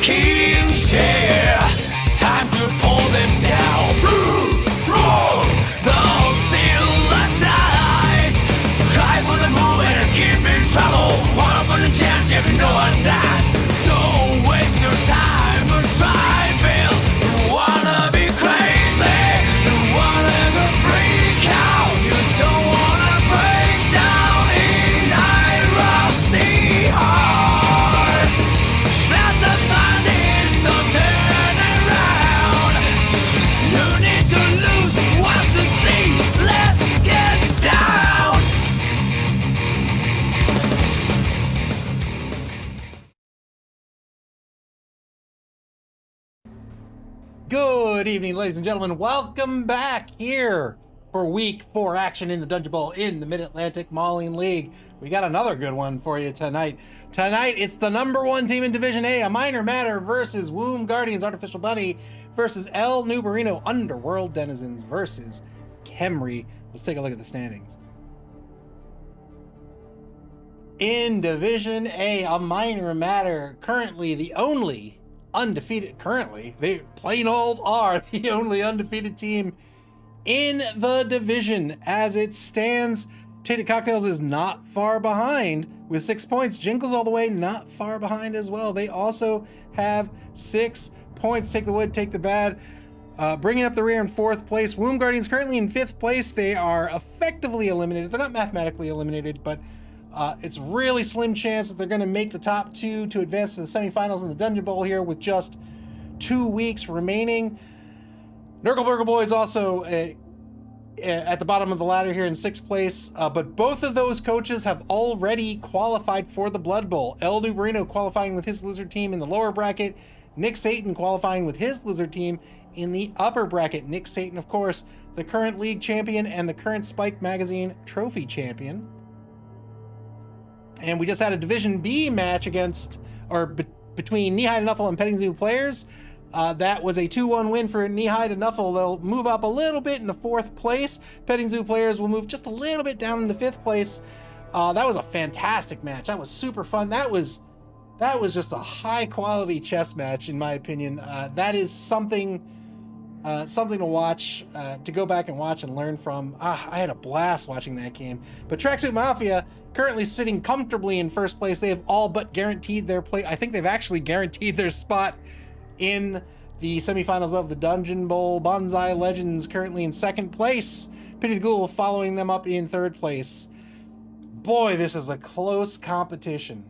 kings, yeah. Time to pull them down. They'll seal the tide. Cry for the move and keep in trouble. One for the chance if no one dies. Don't waste your time or try fail. You wanna be crazy. You wanna go freak out. You don't wanna break down in a rusty heart. Let the bodies don't turn around. You need to lose what to see. Let's get down. Good evening, ladies and gentlemen. Welcome back here for week 4 action in the Dungeon Bowl in the Mid-Atlantic Mauling League. We got another good one for you tonight. Tonight, it's the #1 team in Division A, A Minor Matter versus Womb Guardians, Artificial Bunny versus El Nubarino, Underworld Denizens versus Khemri. Let's take a look at the standings. In Division A Minor Matter, currently the only undefeated, they plain old are the only undefeated team in the division. As it stands, Tainted Cocktails is not far behind with 6 points. Jingles All the Way not far behind as well. They also have 6 points. Take the wood, take the bad. Bringing up the rear in 4th place. Womb Guardians currently in 5th place. They are effectively eliminated. They're not mathematically eliminated, but it's really slim chance that they're going to make the top 2 to advance to the semifinals in the Dungeon Bowl here with just 2 weeks remaining. Nurgle Burgle Boys also at the bottom of the ladder here in 6th place, but both of those coaches have already qualified for the Blood Bowl. El Nubarino qualifying with his Lizard team in the lower bracket, Nick Satan qualifying with his Lizard team in the upper bracket. Nick Satan, of course, the current league champion and the current Spike Magazine trophy champion. And we just had a Division B match between Knee-High to Nuffle and Petting Zoo players. That was a 2-1 win for Knee-High to Nuffle. They'll move up a little bit into 4th place. Petting Zoo players will move just a little bit down into 5th place. That was a fantastic match. That was super fun. That was just a high quality chess match, in my opinion. That is something to watch, to go back and watch and learn from. I had a blast watching that game. But Tracksuit Mafia currently sitting comfortably in 1st place. They have all but guaranteed their play. I think they've actually guaranteed their spot in the semifinals of the Dungeon Bowl. Bonsai Legends currently in 2nd place. Pity the Ghoul following them up in 3rd place. Boy, this is a close competition.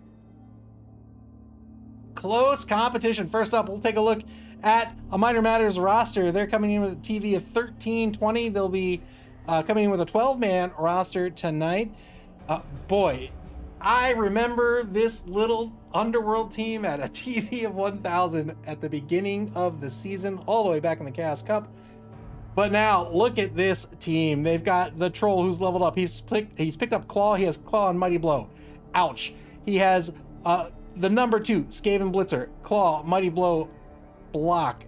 Close competition. First up, we'll take a look at A Minor Matters roster. They're coming in with a TV of 13-20. They'll be coming in with a 12-man roster tonight. Boy, I remember this little Underworld team at a TV of 1,000 at the beginning of the season, all the way back in the Chaos Cup. But now, look at this team. They've got the Troll who's leveled up. He's picked up Claw. He has Claw and Mighty Blow. Ouch. He has the number 2, Skaven Blitzer. Claw, Mighty Blow, Block.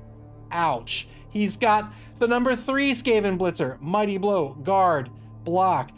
Ouch. He's got the number 3, Skaven Blitzer. Mighty Blow, Guard, Block.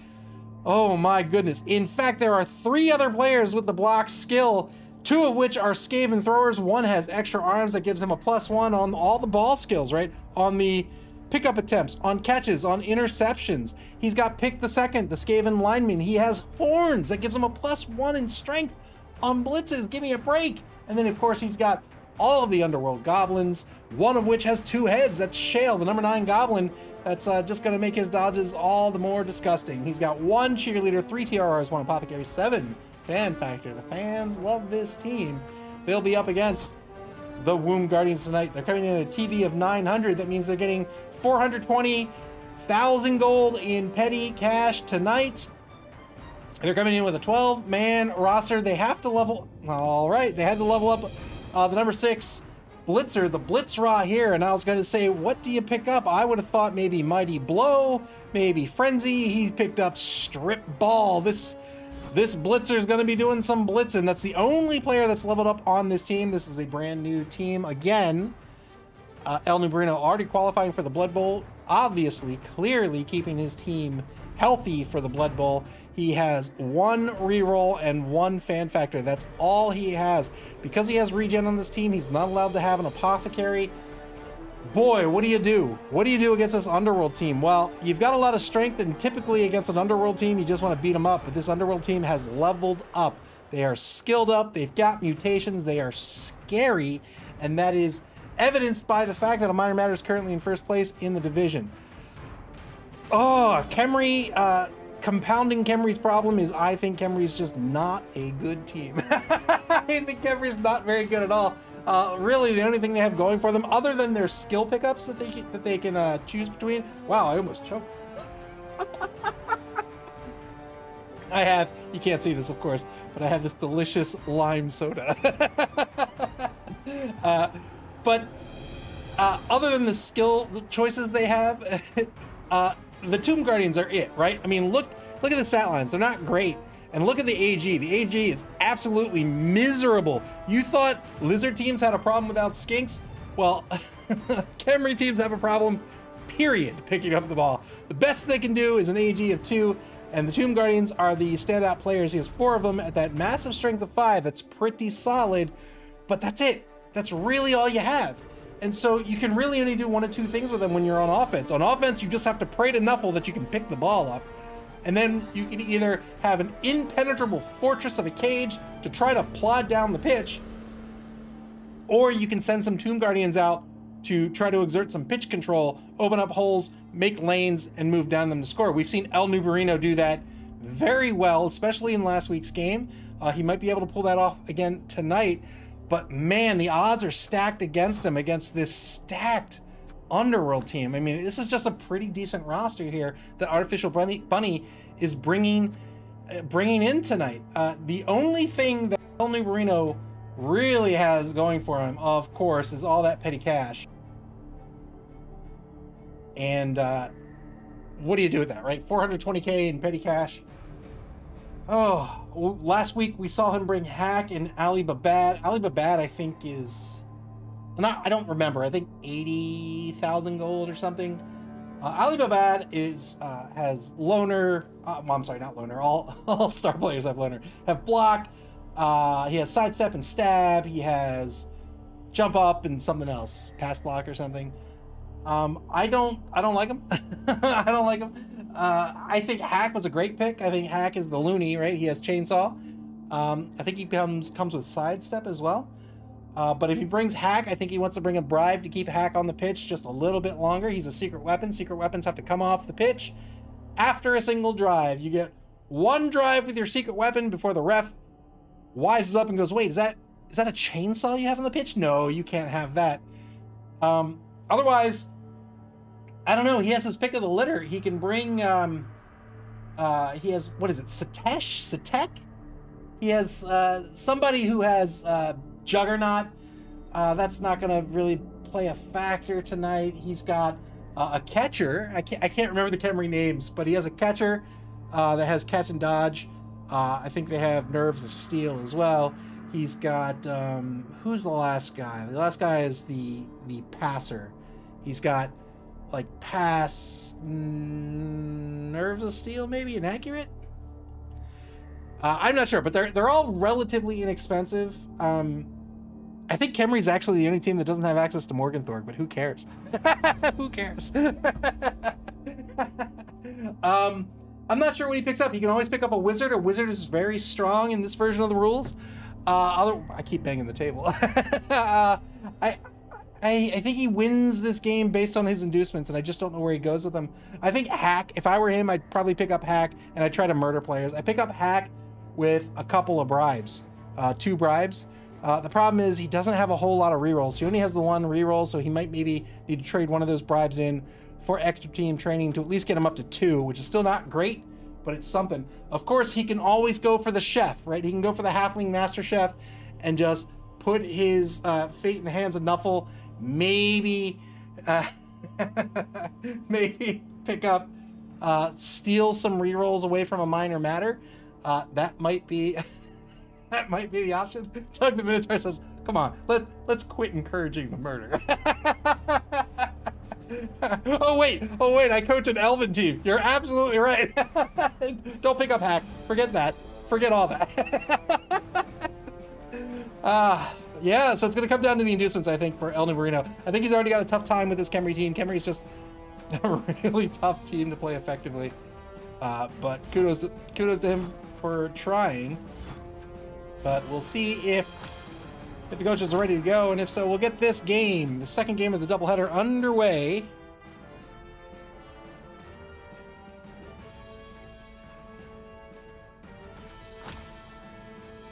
Oh my goodness. In fact, there are 3 other players with the block skill, 2 of which are Skaven throwers. One has extra arms that gives him a +1 on all the ball skills, right? On the pickup attempts, on catches, on interceptions. He's got Pick the Second, the Skaven lineman. He has horns that gives him a +1 in strength on blitzes. Give me a break. And then of course he's got all of the Underworld goblins, one of which has 2 heads. That's Shale, the number 9 goblin. That's just going to make his dodges all the more disgusting. He's got 1 cheerleader, 3 TRRs, 1 apothecary, 7 fan factor. The fans love this team. They'll be up against the Womb Guardians tonight. They're coming in at a TV of 900. That means they're getting 420,000 gold in petty cash tonight. They're coming in with a 12-man roster. They have to level. All right, they had to level up the number 6 Blitzer, the Blitzra here. And I was going to say, what do you pick up? I would have thought maybe Mighty Blow, maybe Frenzy. He picked up Strip Ball. This Blitzer is going to be doing some blitzing. That's the only player that's leveled up on this team. This is a brand new team. Again, El Nubarino already qualifying for the Blood Bowl. Obviously, clearly keeping his team healthy for the Blood Bowl. He has 1 reroll and 1 fan factor. That's all he has. Because he has regen on this team, he's not allowed to have an apothecary. Boy, what do you do? What do you do against this Underworld team? Well, you've got a lot of strength, and typically against an Underworld team, you just want to beat them up. But this Underworld team has leveled up. They are skilled up. They've got mutations. They are scary. And that is evidenced by the fact that A Minor Matter is currently in first place in the division. Oh, Khemri, compounding Khemri's problem is I think Khemri's just not a good team. I think Khemri's not very good at all. Really, the only thing they have going for them, other than their skill pickups that they can choose between. Wow, I almost choked. I have, you can't see this, of course, but I have this delicious lime soda. But other than the skill choices they have, the Tomb Guardians are it, right? I mean, look at the stat lines. They're not great. And look at the AG. The AG is absolutely miserable. You thought Lizard teams had a problem without Skinks? Well, Khemri teams have a problem, period, picking up the ball. The best they can do is an AG of 2, and the Tomb Guardians are the standout players. He has 4 of them at that massive strength of 5. That's pretty solid, but that's it. That's really all you have. And so you can really only do 1 or 2 things with them when you're on offense. On offense, you just have to pray to Nuffle that you can pick the ball up. And then you can either have an impenetrable fortress of a cage to try to plod down the pitch, or you can send some Tomb Guardians out to try to exert some pitch control, open up holes, make lanes, and move down them to score. We've seen El Nubarino do that very well, especially in last week's game. He might be able to pull that off again tonight, but man, the odds are stacked against him, against this stacked Underworld team. I mean, this is just a pretty decent roster here that Artificial Bunny is bringing in tonight. The only thing that El Nubarino really has going for him, of course, is all that petty cash. And what do you do with that, right? 420k in petty cash. Oh, last week we saw him bring Hack and Ali Babad. Ali Babad, I think, is... I don't remember. I think 80,000 gold or something. Ali Babad has loner. Well, I'm sorry, not loner. All star players have loner. Have block. He has sidestep and stab. He has jump up and something else, pass block or something. I don't like him. I don't like him. I think Hack was a great pick. I think Hack is the loony, right? He has chainsaw. I think he comes with sidestep as well. But if he brings Hack, I think he wants to bring a bribe to keep Hack on the pitch just a little bit longer. He's a secret weapon. Secret weapons have to come off the pitch after a single drive. You get 1 drive with your secret weapon before the ref wises up and goes, wait, is that a chainsaw you have on the pitch? No, you can't have that. Otherwise, I don't know. He has his pick of the litter. He can bring, he has, what is it, Satek? He has somebody who has Juggernaut. That's not going to really play a factor tonight. He's got a catcher. I can't remember the Khemri names, but he has a catcher that has catch and dodge. I think they have nerves of steel as well. He's got who's the last guy? The last guy is the passer. He's got like pass, nerves of steel, maybe inaccurate. I'm not sure, but they're all relatively inexpensive. I think Khemri's actually the only team that doesn't have access to Morgenthorpe, but who cares? Who cares? I'm not sure what he picks up. He can always pick up a wizard. A wizard is very strong in this version of the rules. I keep banging the table. I think he wins this game based on his inducements, and I just don't know where he goes with them. I think Hack, if I were him, I'd probably pick up Hack, and I'd try to murder players. I pick up Hack with a couple of bribes, 2 bribes. The problem is he doesn't have a whole lot of rerolls. He only has the 1 reroll, so he might maybe need to trade one of those bribes in for extra team training to at least get him up to 2, which is still not great, but it's something. Of course, he can always go for the chef, right? He can go for the Halfling Master Chef and just put his fate in the hands of Nuffle. Maybe maybe pick up, steal some rerolls away from A Minor Matter. That might be that might be the option. Tug the Minotaur says, come on, let's quit encouraging the murder. Oh wait, I coach an Elven team. You're absolutely right. Don't pick up hack. Forget that. Forget all that. Yeah, so it's gonna come down to the inducements, I think, for Elden Marino. I think he's already got a tough time with this Khemri team. Khemri's just a really tough team to play effectively. But kudos to him for trying. But we'll see if the coaches are ready to go, and if so, we'll get this game, the second game of the doubleheader, underway.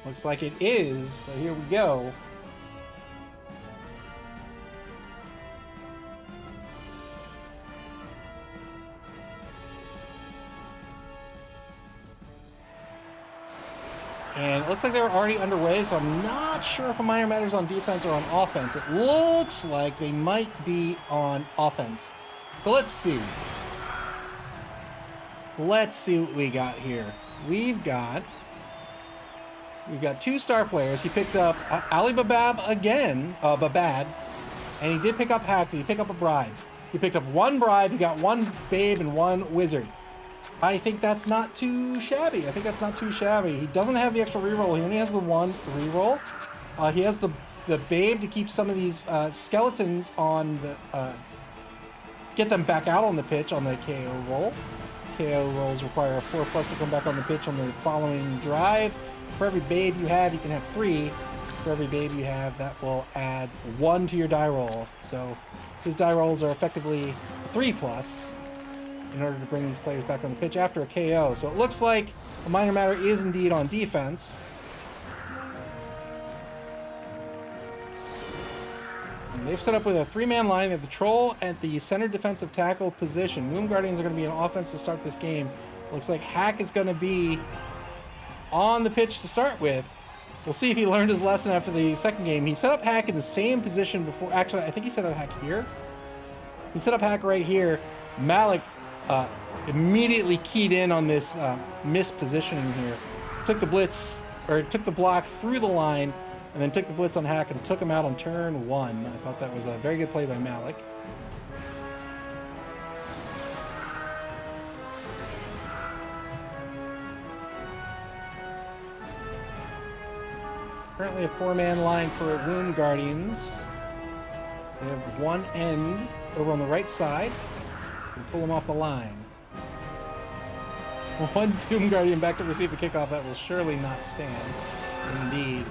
Looks like it is, so here we go. And it looks like they were already underway, so I'm not sure if a minor matters on defense or on offense. It looks like they might be on offense. So let's see. Let's see what we got here. We've got two star players. He picked up Ali Babab again, Babad, and he did pick up Hack. Did he pick up a bribe? He picked up one bribe. He got one babe and one wizard. I think that's not too shabby. He doesn't have the extra reroll. He only has the one reroll. He has the babe to keep some of these skeletons on the get them back out on the pitch on the KO roll. KO rolls require a 4+ to come back on the pitch on the following drive. For every babe you have, you can have 3. For every babe you have, that will add 1 to your die roll. So his die rolls are effectively a 3+ in order to bring these players back on the pitch after a KO. So it looks like a minor matter is indeed on defense. And they've set up with a 3-man line. They have the troll at the center defensive tackle position. Womb Guardians are going to be on offense to start this game. Looks like Hack is going to be on the pitch to start with. We'll see if he learned his lesson after the second game. He set up Hack in the same position before. Actually, I think he set up Hack here. He set up Hack right here. Malik immediately keyed in on this mispositioning here. Took the blitz, or took the block through the line, and then took the blitz on Hack and took him out on turn 1. I thought that was a very good play by Malik. Currently a 4-man line for Wound Guardians. They have one end over on the right side. Pull him off the line. One Tomb Guardian back to receive the kickoff. That will surely not stand. Indeed.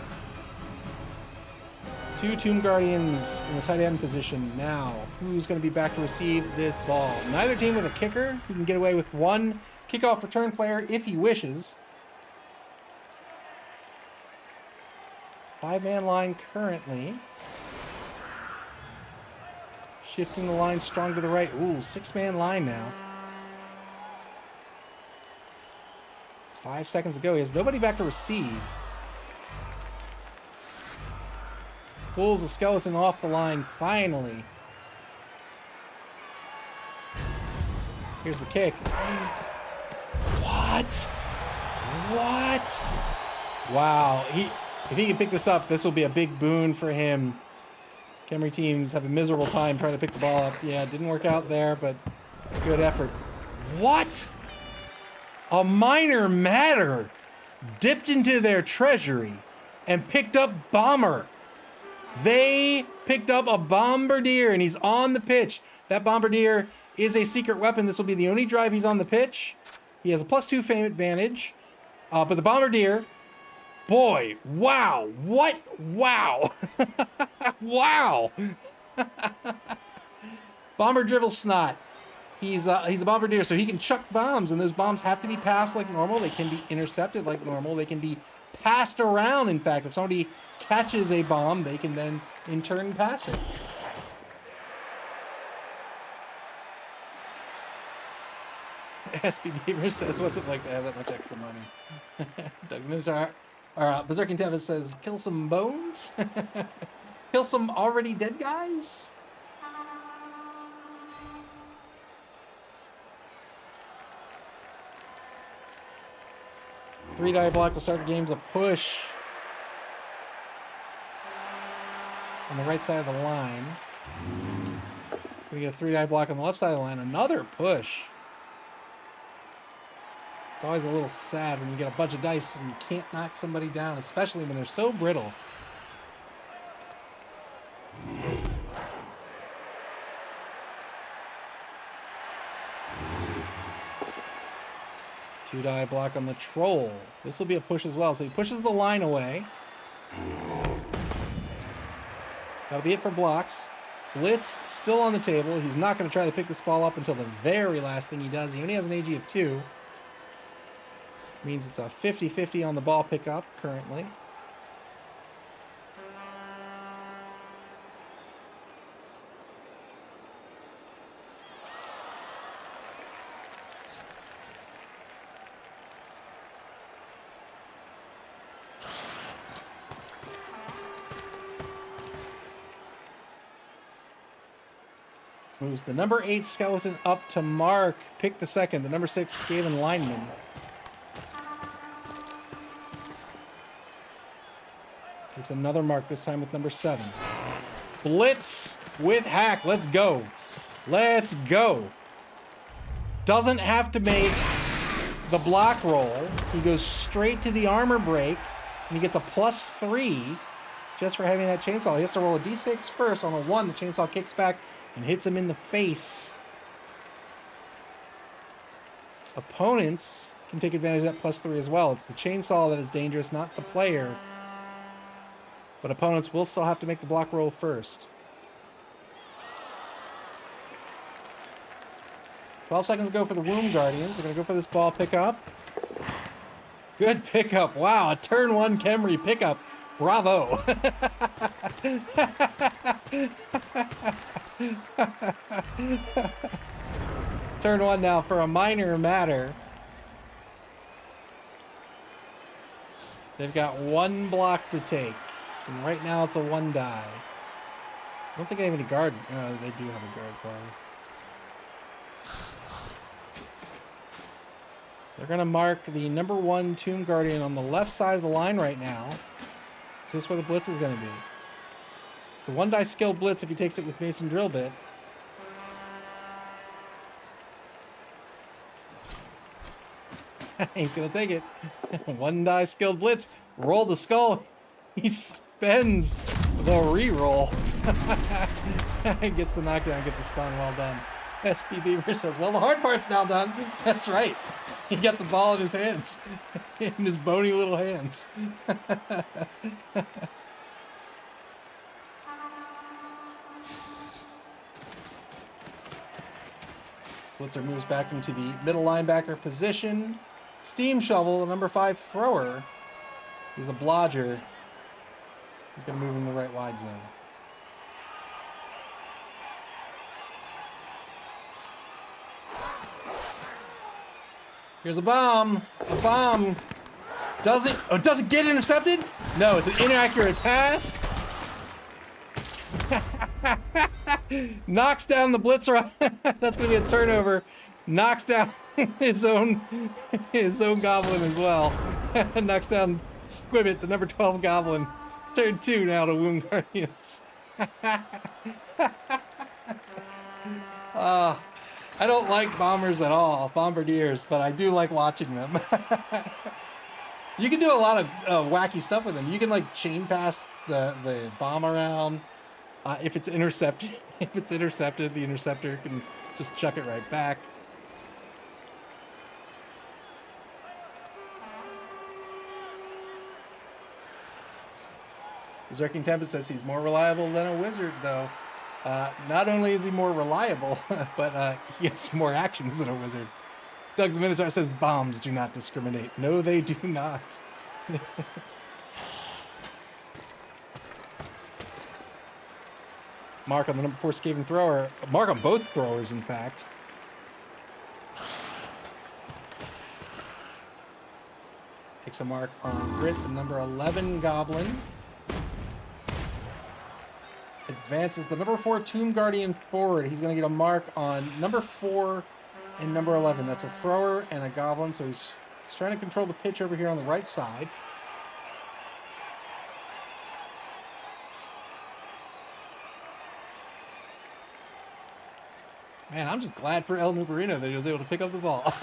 2 Tomb Guardians in the tight end position now. Who's going to be back to receive this ball? Neither team with a kicker. He can get away with one kickoff return player if he wishes. 5-man line currently. Shifting the line strong to the right. Ooh, 6-man line now. 5 seconds to go. He has nobody back to receive. Pulls the skeleton off the line finally. Here's the kick. What? Wow. If he can pick this up, this will be a big boon for him. Khemri teams have a miserable time trying to pick the ball up. Yeah, it didn't work out there, but good effort. What? A minor matter dipped into their treasury and picked up Bomber. They picked up a Bombardier, and he's on the pitch. That Bombardier is a secret weapon. This will be the only drive he's on the pitch. He has a +2 fame advantage. But the Bombardier, boy, wow. What? Wow. Wow. Bomber dribble snot. He's a Bombardier, so he can chuck bombs, and those bombs have to be passed like normal. They can be intercepted like normal. They can be passed around, in fact. If somebody catches a bomb, they can then, in turn, pass it. SB Beaver says, what's it like to have that much extra money? Doug Moves, our Berserking Tevis says, kill some bones? Kill some already dead guys? Three-die block to start the game's a push. On the right side of the line. Gonna get a 3-die block on the left side of the line. Another push. It's always a little sad when you get a bunch of dice and you can't knock somebody down, especially when they're so brittle. Two-die block on the troll. This will be a push as well. So he pushes the line away. That'll be it for blocks. Blitz still on the table. He's not going to try to pick this ball up until the very last thing he does. He only has an AG of 2. Means it's a 50-50 on the ball pickup currently. Moves the number 8 skeleton up to mark. Pick the second, the number 6 Skaven lineman. Takes another mark, this time with number 7. Blitz with hack. Let's go. Let's go. Doesn't have to make the block roll. He goes straight to the armor break, and he gets a +3 just for having that chainsaw. He has to roll a d6 first. On a 1, the chainsaw kicks back and hits him in the face. Opponents can take advantage of that +3 as well. It's the chainsaw that is dangerous, not the player. But opponents will still have to make the block roll first. 12 seconds to go for the Womb Guardians. They're going to go for this ball pickup. Good pickup. Wow, a turn 1 Khemri pickup. Bravo. Turn 1 now for a minor matter. They've got 1 block to take. And right now it's a 1 die. I don't think they have any guard. They do have a guard play. They're going to mark the number 1 Tomb Guardian on the left side of the line right now. Is this where the blitz is going to be? It's a 1 die skill blitz if he takes it with Mason Drill Bit. He's going to take it. 1 die skilled blitz. Roll the skull. He spends the reroll. He gets the knockdown, gets a stun. Well done. SP Beaver says, well, the hard part's now done. That's right. He got the ball in his hands. In his bony little hands. Blitzer moves back into the middle linebacker position. Steam Shovel, the number 5 thrower. He's a blodger. He's going to move in the right wide zone. Here's a bomb. A bomb. Does it get intercepted? No, it's an inaccurate pass. Knocks down the blitzer. That's going to be a turnover. Knocks down his own goblin as well. Knocks down Squibbit, the number 12 goblin. Turn 2 now to Womb Guardians. I don't like bombers at all, bombardiers, but I do like watching them. You can do a lot of wacky stuff with them. You can like chain pass the bomb around. If it's intercepted, the interceptor can just chuck it right back. Berserking Tempest says he's more reliable than a wizard, though. Not only is he more reliable, but he gets more actions than a wizard. Doug the Minotaur says bombs do not discriminate. No, they do not. Mark on the number 4 Skaven thrower. Mark on both throwers, in fact. Takes a mark on Grit, the number 11 Goblin. Advances the number 4 Tomb Guardian forward. He's going to get a mark on number 4 and number 11. That's a thrower and a goblin, so he's trying to control the pitch over here on the right side. Man, I'm just glad for El Nubarino that he was able to pick up the ball.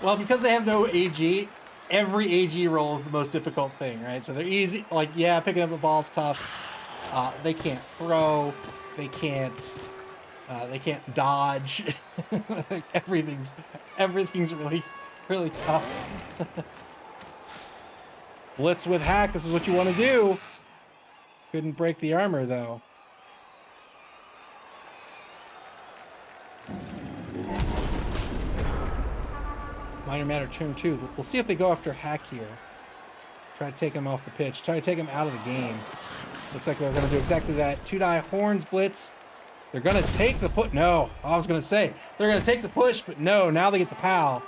Well, because they have no AG, every AG roll is the most difficult thing, right? So they're easy. Like, yeah, picking up the ball's tough. They can't throw. They can't dodge. Like, everything's really tough. Blitz with hack. This is what you want to do. Couldn't break the armor though. Minor Matter turn 2. We'll see if they go after hack here. Try to take him off the pitch. Try to take him out of the game. Looks like they're going to do exactly that. 2-die horns blitz. They're going to take the push. No, I was going to say they're going to take the push, but no, now they get the POW.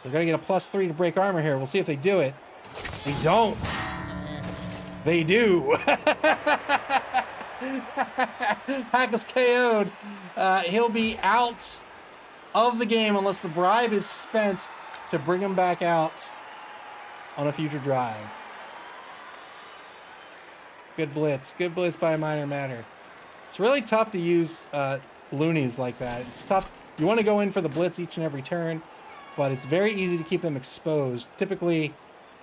They're going to get a +3 to break armor here. We'll see if they do it. They don't. They do. Hack is KO'd. He'll be out of the game unless the bribe is spent to bring him back out on a future drive. Good blitz by Minor Matter. It's really tough to use loonies like that. It's tough. You want to go in for the blitz each and every turn, but it's very easy to keep them exposed. Typically,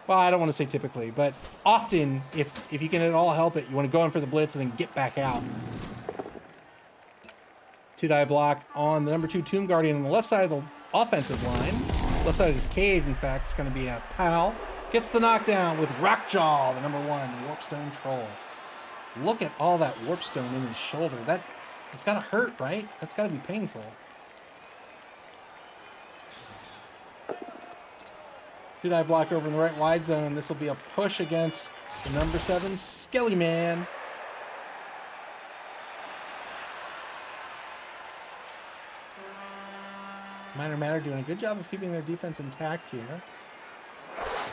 well, I don't want to say typically, but often, if you can at all help it, you want to go in for the blitz and then get back out. 2-die block on the number 2 Tomb Guardian on the left side of the offensive line. Left side of his cave, in fact, is going to be a POW. Gets the knockdown with Rockjaw, the number 1 Warpstone Troll. Look at all that Warpstone in his shoulder. It's got to hurt, right? That's got to be painful. 2-die block over in the right wide zone. This will be a push against the number 7 Skelly Man. Minor Matter doing a good job of keeping their defense intact here.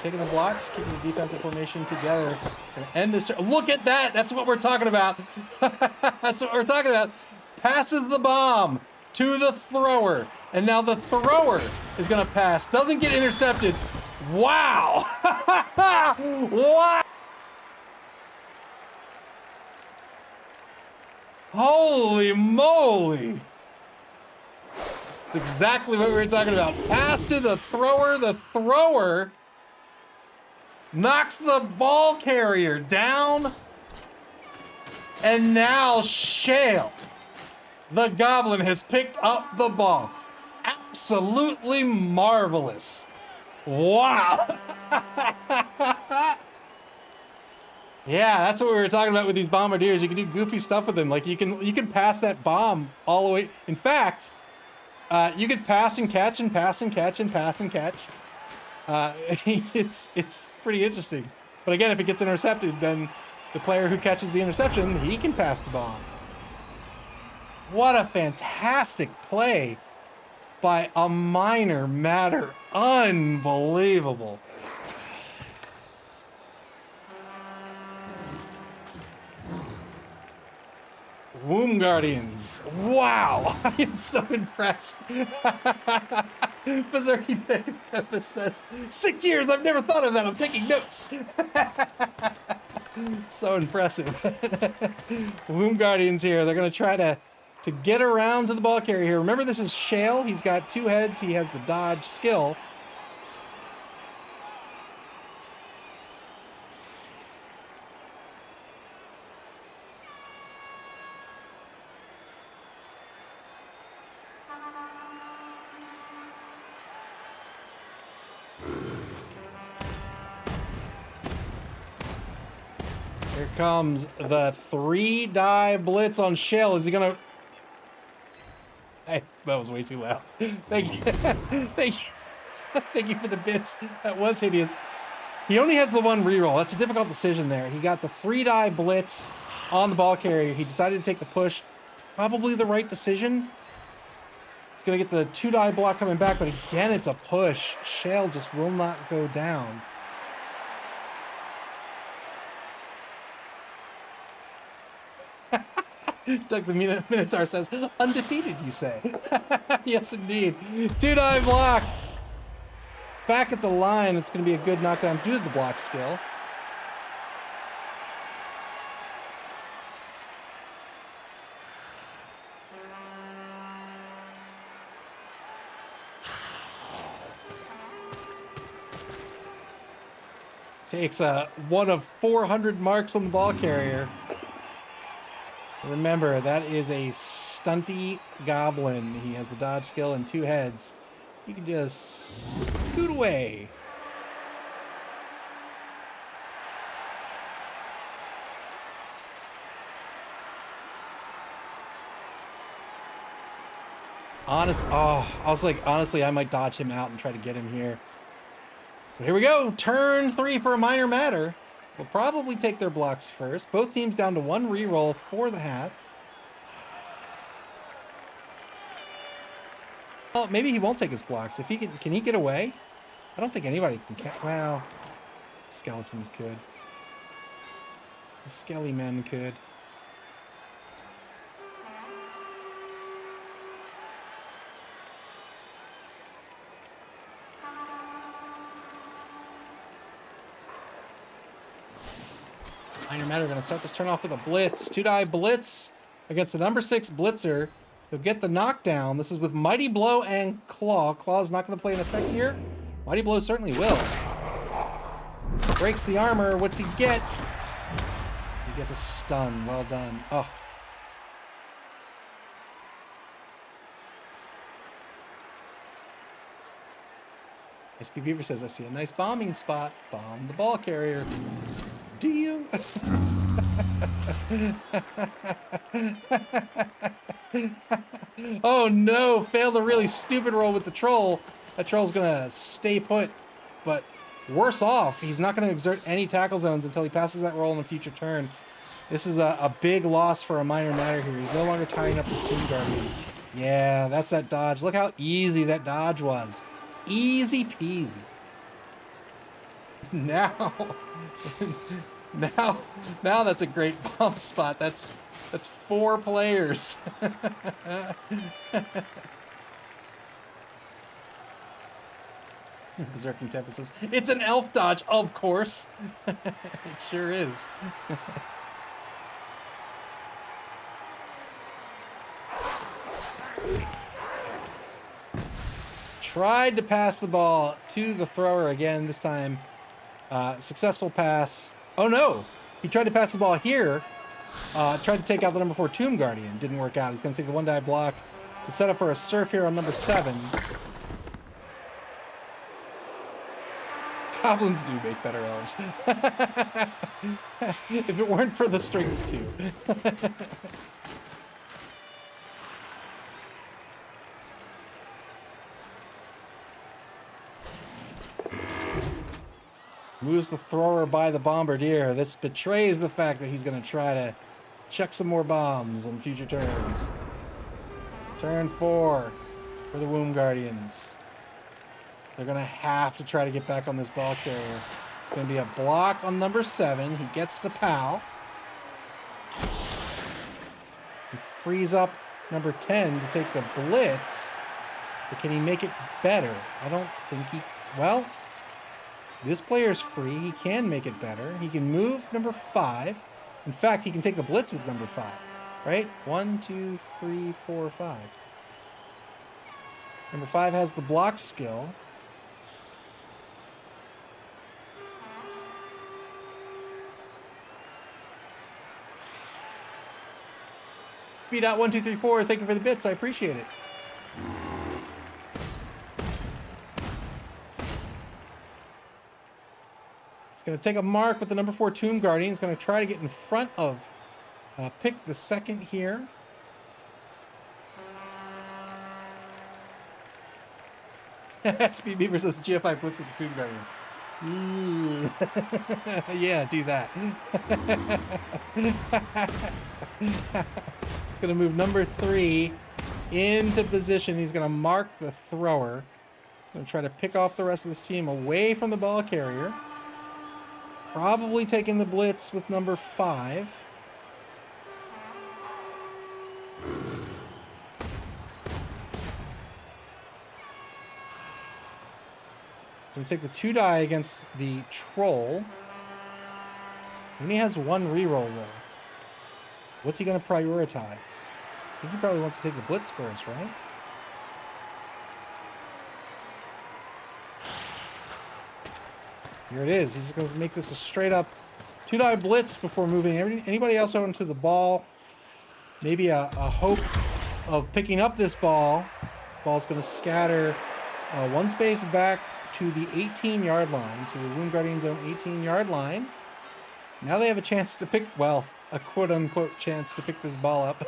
Taking the blocks, keeping the defensive formation together. Gonna end this. Look at that! That's what we're talking about. That's what we're talking about. Passes the bomb to the thrower. And now the thrower is going to pass. Doesn't get intercepted. Wow! Wow! Holy moly! It's exactly what we were talking about. Pass to the thrower. The thrower knocks the ball carrier down. And now Shale, the goblin, has picked up the ball. Absolutely marvelous. Wow. Yeah, that's what we were talking about with these bombardiers. You can do goofy stuff with them. Like you can pass that bomb all the way. In fact, you could pass and catch and pass and catch and pass and catch. It's pretty interesting. But again, if it gets intercepted, then the player who catches the interception, he can pass the bomb. What a fantastic play by a Minor Matter. Unbelievable. Womb Guardians. Wow. I am so impressed. Berserky Tempest says, 6 years, I've never thought of that. I'm taking notes. So impressive. Womb Guardians here. They're going to try to get around to the ball carrier here. Remember, this is Shale. He's got 2 heads. He has the dodge skill. Here comes the 3-die blitz on Shale. Is he gonna... Hey, that was way too loud. Thank you. Thank you. Thank you for the bits. That was hideous. He only has the 1 reroll. That's a difficult decision there. He got the 3-die blitz on the ball carrier. He decided to take the push. Probably the right decision. He's gonna get the 2-die block coming back, but again, it's a push. Shale just will not go down. Doug the Minotaur says, undefeated, you say? Yes, indeed. 2-die block. back at the line. It's going to be a good knockdown due to the block skill. Takes one of 400 marks on the ball carrier. Remember, that is a stunty goblin. He has the dodge skill and 2 heads. You can just scoot away. I was like, honestly, I might dodge him out and try to get him here. But here we go. Turn 3 for a minor matter. We'll probably take their blocks first. Both teams down to 1 reroll for the half. Oh, maybe he won't take his blocks. If he can he get away? I don't think anybody can. Wow. Skeletons could. The skelly men could. Minor Matter going to start this turn off with a blitz. 2-die blitz against the number 6 blitzer. He'll get the knockdown. This is with Mighty Blow and Claw. Claw's not going to play an effect here. Mighty Blow certainly will. Breaks the armor. What's he get? He gets a stun. Well done. Oh. SP Beaver says, I see a nice bombing spot. Bomb the ball carrier. Do you? Oh no, failed a really stupid roll with the troll. That troll's gonna stay put, but worse off, he's not gonna exert any tackle zones until he passes that roll in a future turn. This is a big loss for a minor matter here. He's no longer tying up his Tomb Guardian. Yeah, that's that dodge. Look how easy that dodge was. Easy peasy. Now, now that's a great bump spot. That's 4 players. Berserking Tempest says, it's an elf dodge, of course. It sure is. Tried to pass the ball to the thrower again this time. Successful pass. Oh no! He tried to pass the ball here. Tried to take out the number 4 Tomb Guardian. Didn't work out. He's going to take the 1-die block to set up for a surf here on number 7. Goblins do make better elves. If it weren't for the strength 2. Moves the thrower by the bombardier. This betrays the fact that he's going to try to chuck some more bombs on future turns. Turn 4 for the Womb Guardians. They're going to have to try to get back on this ball carrier. It's going to be a block on number 7. He gets the POW. He frees up number 10 to take the blitz. But can he make it better? I don't think he... Well... This player's free. He can make it better. He can move number 5. In fact, he can take the blitz with number 5. Right? 1, 2, 3, 4, 5. Number 5 has the block skill. B.1234, thank you for the bits. I appreciate it. He's going to take a mark with the number 4 Tomb Guardian. He's going to try to get in front of pick the second here. SP Beaver says GFI blitz with the Tomb Guardian. Yeah, do that. Going to move number 3 into position. He's going to mark the thrower. Going to try to pick off the rest of this team away from the ball carrier. Probably taking the blitz with number 5. He's Gonna take the 2 die against the troll. He only has 1 reroll though. What's he gonna prioritize? I think he probably wants to take the blitz first, right? Here it is. He's just gonna make this a straight up 2 die blitz before moving anybody else onto the ball. Maybe a hope of picking up this ball. Ball's gonna scatter 1 space back to the 18-yard line, to the Wound Guardian Zone 18-yard line. Now they have a chance to pick, well, a quote-unquote chance to pick this ball up.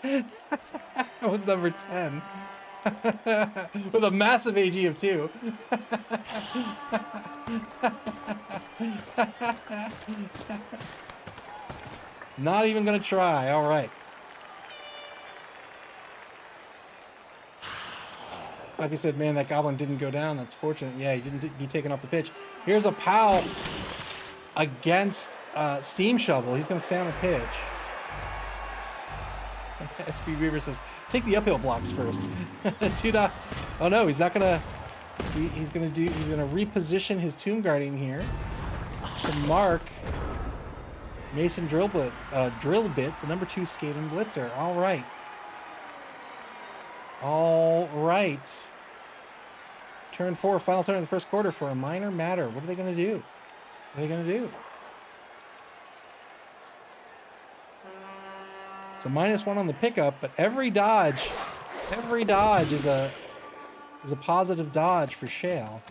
With number 10. With a massive AG of 2. Not even gonna try, all right. Like I said, man, that goblin didn't go down. That's fortunate. Yeah, he didn't be taken off the pitch. Here's a POW against Steam Shovel. He's going to stay on the pitch. SB Weaver says, take the uphill blocks first. 2 dot. Oh no, he's not going to. He's going to reposition his Tomb Guardian here to mark Mason Drillbit, the number 2 Skaven Blitzer. All right. All right. Turn 4, final turn of the first quarter for a minor matter. What are they going to do? What are they going to do? It's a -1 on the pickup, but every dodge is a positive dodge for Shale.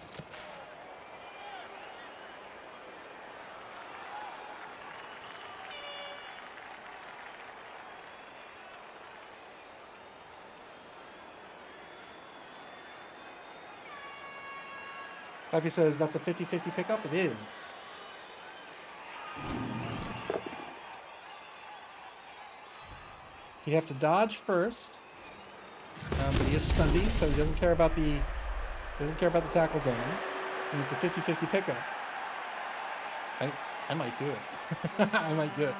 Coffee says that's a 50-50 pickup. It is. He'd have to dodge first, but he is stundy, so he doesn't care about the tackle zone, and it's a 50-50 pickup. I might do it. I might do it.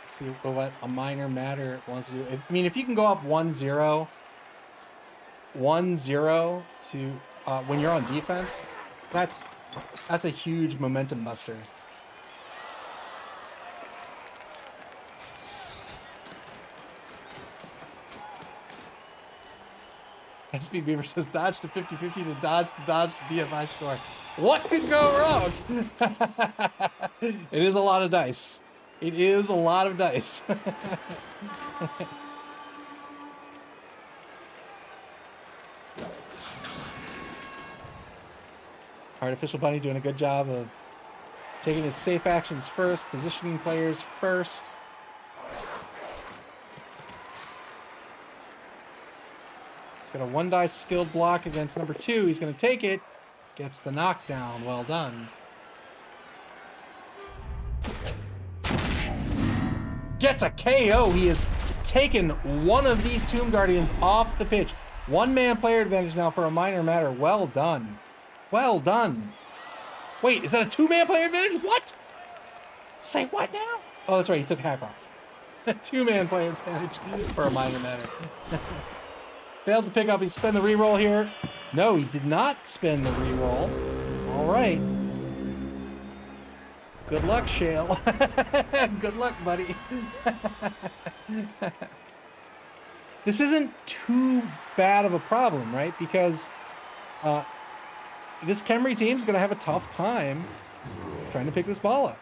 See what a minor matter wants to do. I mean, if you can go up 1-0 to when you're on defense, that's a huge momentum buster. SB Beaver says dodge to 50-50 to dodge to DFI score. What could go wrong? It is a lot of dice. It is a lot of dice. Artificial Bunny doing a good job of taking his safe actions first, positioning players first. He's got a 1 die skilled block against number 2. He's going to take it. Gets the knockdown. Well done. Gets a KO. He has taken one of these Tomb Guardians off the pitch. 1-man player advantage now for a minor matter. Well done. Well done. Wait, is that a 2-man player advantage? What? Say what now? Oh, that's right. He took hack off. 2-man player advantage for a minor matter. Failed to pick up. He spent the reroll here. No, he did not spend the reroll. All right. Good luck, Shale. Good luck, buddy. This isn't too bad of a problem, right? Because this Khemri team is going to have a tough time trying to pick this ball up.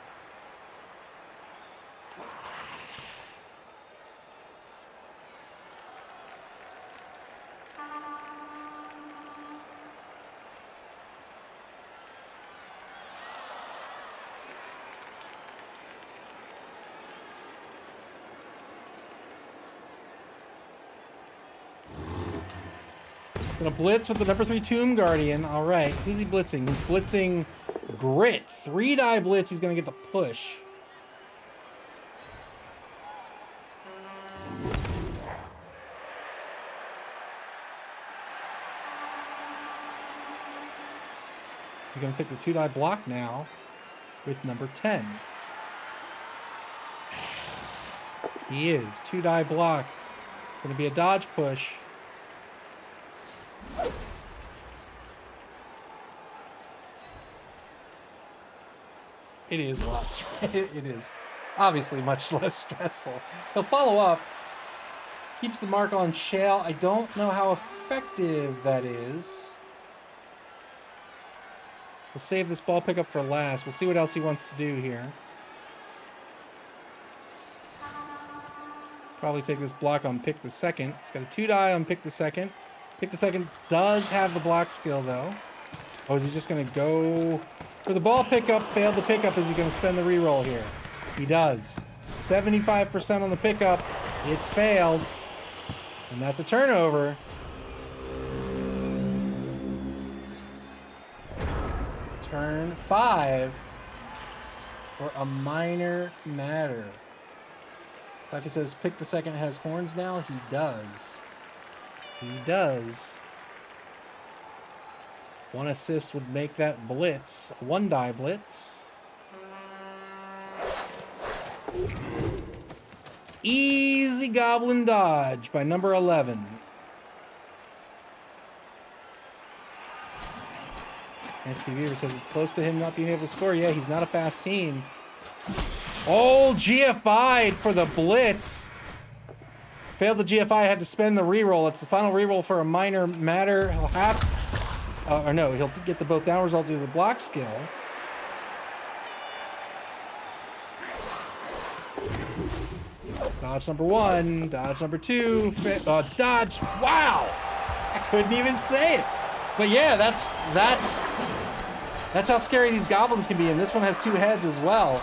Gonna blitz with the number 3 Tomb Guardian. All right, who's he blitzing? He's blitzing Grit. 3 die blitz. He's gonna get the push. He's gonna take the 2 die block now with number 10. He is. 2-die block. It's going to be a dodge push. It is a lot. It is obviously much less stressful. He'll follow up. Keeps the mark on shale. I don't know how effective that is. We'll save this ball pickup for last. We'll see what else he wants to do here. Probably take this block on pick the second. He's got a 2-die on pick the second. Pick the second does have the block skill though. Oh, is he just going to go for the ball pickup? Failed the pickup. Is he going to spend the reroll here? He does. 75% on the pickup. It failed. And that's a turnover. Turn 5 for a minor matter. If he says pick the second has horns now, he does. He does. 1 assist would make that blitz. 1-die blitz. Easy goblin dodge by number 11. SP Beaver says it's close to him not being able to score. Yeah, he's not a fast team. Oh, GFI'd for the blitz. Failed the GFI, had to spend the reroll. It's the final reroll for a minor matter. He'll have, or no, he'll get the both down result due to the block skill. Dodge number 1, dodge number 2, dodge. Wow, I couldn't even say it. But yeah, that's how scary these goblins can be, and this one has 2 heads as well.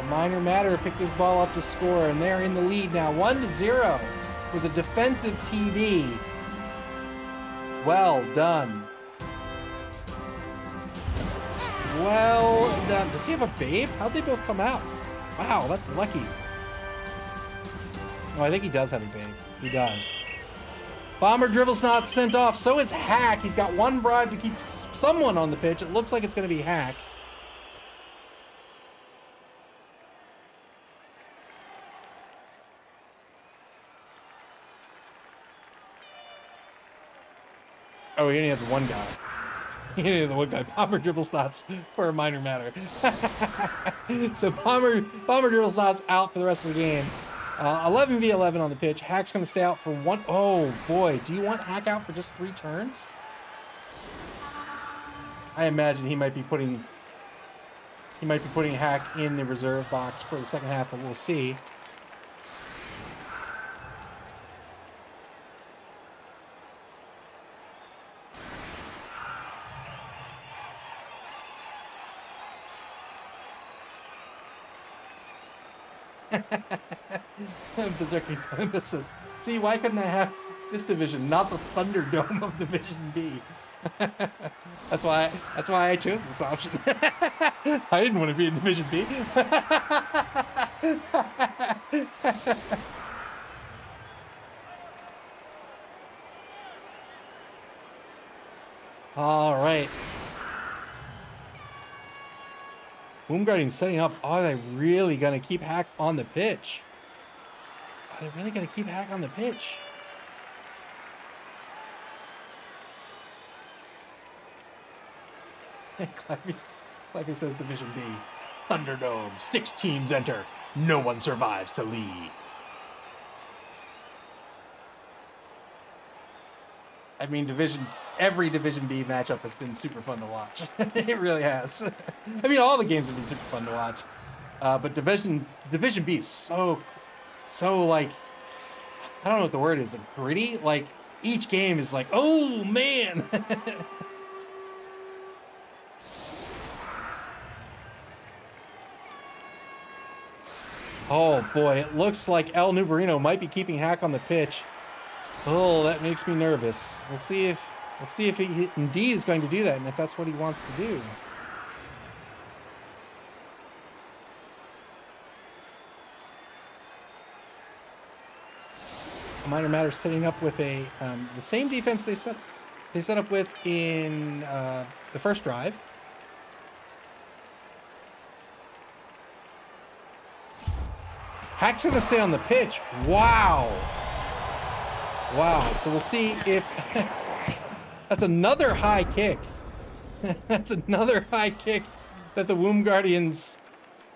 Minor matter picked this ball up to score, and they're in the lead now, 1-0 with a defensive TD. Well done. Well done. Does he have a babe? How'd they both come out? Wow, that's lucky. Oh, I think he does have a babe. He does. Bomber Dribble's not sent off. So is Hack. He's got 1 bribe to keep someone on the pitch. It looks like it's going to be Hack. Oh, he only has 1 guy. He only has 1 guy. Bomber Dribbles Knots for a minor matter. So Bomber Dribbles Knots out for the rest of the game. 11v11 on the pitch. Hack's going to stay out for 1. Oh boy, do you want Hack out for just 3 turns? I imagine he might be putting Hack in the reserve box for the second half, but we'll see. Berserking Tempest says, see, why couldn't I have this division, not the Thunderdome of Division B? That's why I chose this option. I didn't want to be in Division B. All right. Wombguarding setting up. Are they really going to keep Hack on the pitch? Are they really going to keep Hack on the pitch? Clappy says Division B. Thunderdome. 6 teams enter. No one survives to leave. I mean, every Division B matchup has been super fun to watch. It really has. I mean, all the games have been super fun to watch. But Division B is so like, I don't know what the word is, like gritty. Like each game is like, oh man. Oh boy, it looks like El Nubarino might be keeping Hack on the pitch. Oh, that makes me nervous. We'll see if he indeed is going to do that, and if that's what he wants to do. Minor Matter setting up with the same defense they set up with in the first drive. Hack's gonna stay on the pitch. Wow. Wow. So we'll see if that's another high kick. That's another high kick that the Womb Guardians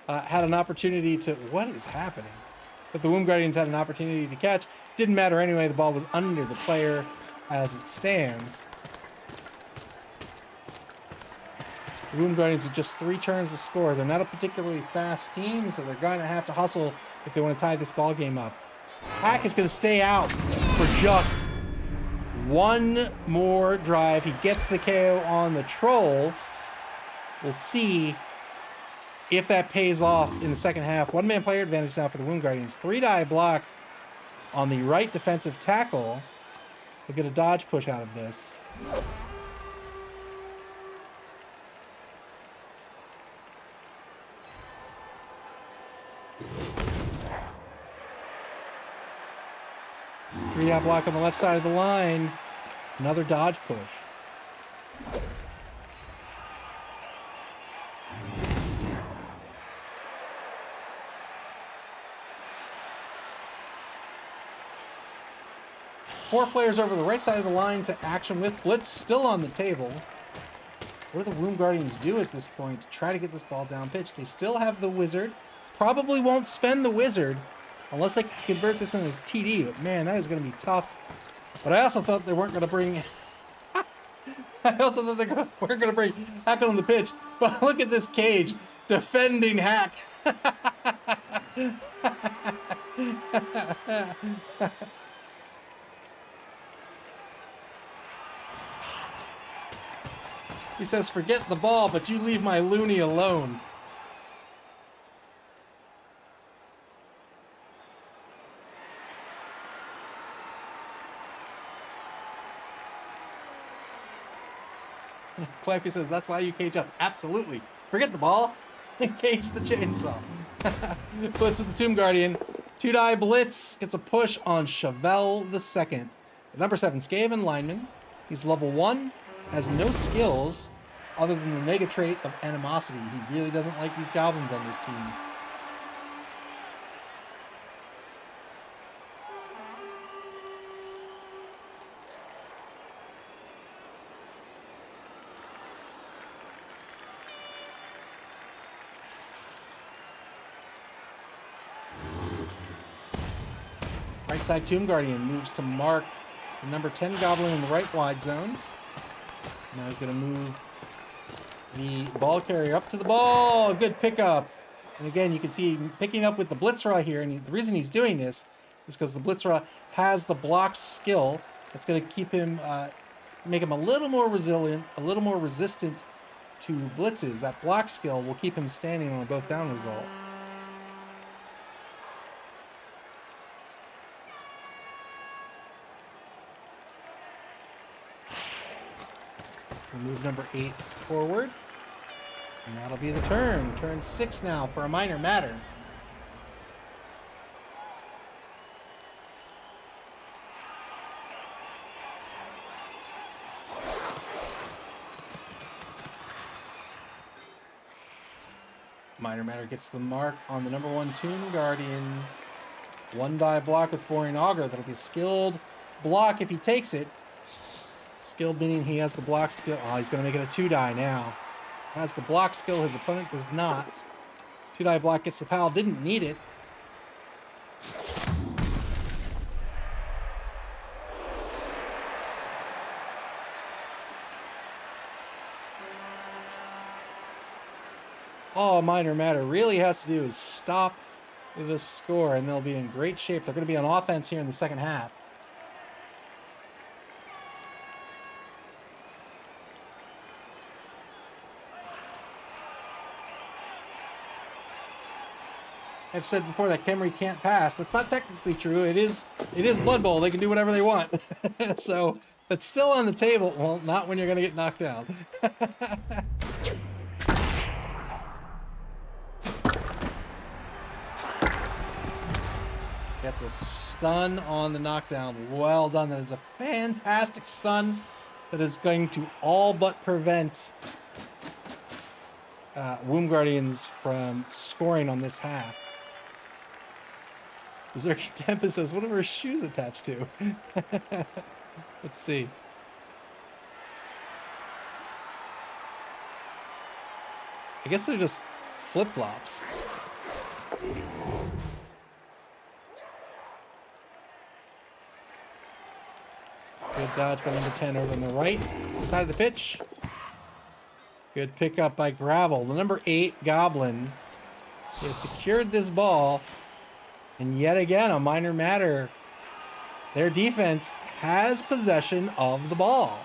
had an opportunity to. What is happening? That the Womb Guardians had an opportunity to catch. Didn't matter anyway. The ball was under the player as it stands. The Womb Guardians with just 3 turns to score. They're not a particularly fast team, so they're going to have to hustle if they want to tie this ball game up. Hack is going to stay out for just one more drive. He gets the KO on the troll. We'll see if that pays off in the second half. One-man player advantage now for the Womb Guardians. 3-die block on the right defensive tackle. We'll get a dodge push out of this. Three-die block on the left side of the line. Another dodge push. Four players over the right side of the line to action with Blitz still on the table. What do the Womb Guardians do at this point to try to get this ball down pitch? They still have the Wizard. Probably won't spend the Wizard unless they can convert this into TD. But man, that is going to be tough. But I also thought they weren't going to bring... I also thought they weren't going to bring Hack on the pitch. But look at this cage defending Hack. He says, forget the ball, but you leave my loony alone. Cliffy says, that's why you cage up. Absolutely. Forget the ball and cage the chainsaw. Blitz with the Tomb Guardian. 2-die blitz gets a push on Chevelle II. At number 7, Skaven lineman. He's level 1, has no skills other than the nega trait of animosity. He really doesn't like these goblins on this team. Right side Tomb Guardian moves to mark the number 10 goblin in the right wide zone. Now he's going to move the ball carrier up to the ball. Good pickup. And again, you can see him picking up with the Blitzerer here. And the reason he's doing this is because the Blitzerer has the block skill that's going to keep him, make him a little more resilient, a little more resistant to blitzes. That block skill will keep him standing on a both down result. We'll move number 8 forward. And that'll be the turn. Turn 6 now for a minor matter. Minor matter gets the mark on the number 1 Tomb Guardian. 1-die block with Boring Augur. That'll be a skilled block if he takes it. Skilled meaning he has the block skill. Oh, he's going to make it a 2-die now. Has the block skill, his opponent does not. 2-die block gets the pal, didn't need it. All minor matter really has to do is stop the score, and they'll be in great shape. They're going to be on offense here in the second half. I've said before that Khemri can't pass. That's not technically true. It is Blood Bowl. They can do whatever they want. So that's still on the table. Well, not when you're going to get knocked down. Gets a stun on the knockdown. Well done. That is a fantastic stun that is going to all but prevent Womb Guardians from scoring on this half. Berserk Tempest says, what are her shoes attached to? Let's see. I guess they're just flip-flops. Good dodge by number 10 over on the right side of the pitch. Good pickup by Gravel. The number 8 Goblin has secured this ball. And yet again, a minor matter. Their defense has possession of the ball.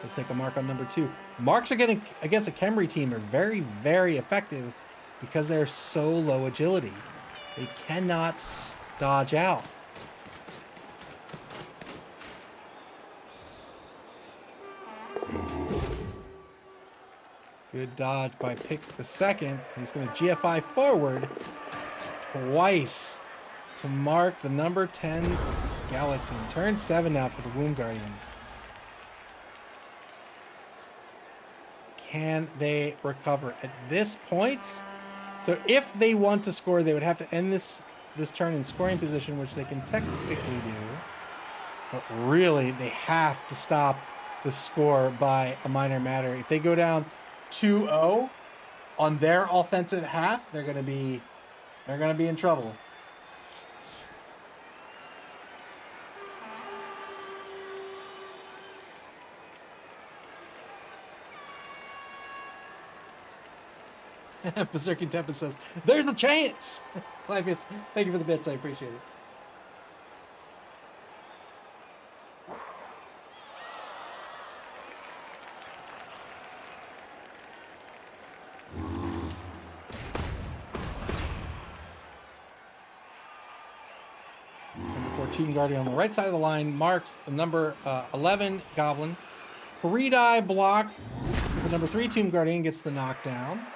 We'll take a mark on number 2. Marks against a Khemri team are very, very effective because they're so low agility. They cannot dodge out. Good dodge by Pick the Second. He's going to GFI forward twice to mark the number 10 skeleton. Turn 7 now for the Womb Guardians. Can they recover at this point? So if they want to score, they would have to end this turn in scoring position, which they can technically do. But really, they have to stop the score by a minor matter. If they go down 2-0 on their offensive half, they're going to be in trouble. Berserking Tempest says, there's a chance! Clivius, thank you for the bits. I appreciate it. Number 14 Guardian on the right side of the line marks the number 11 Goblin. 3-die block. The number 3 Tomb Guardian gets the knockdown.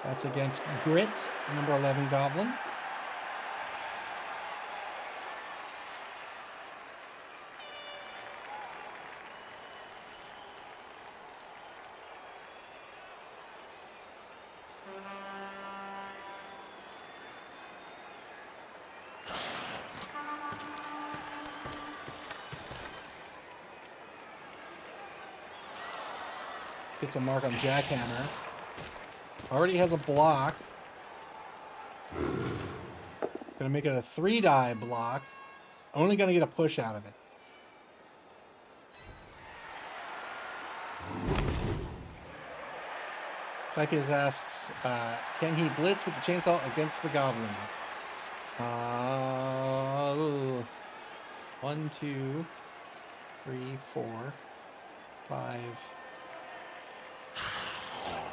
That's against Grit, number 11 Goblin. Gets a mark on Jackhammer. Already has a block. Gonna make it a 3-die block. It's only gonna get a push out of it. Clivius asks, can he blitz with the chainsaw against the Goblin? 1, 2, 3, 4, 5.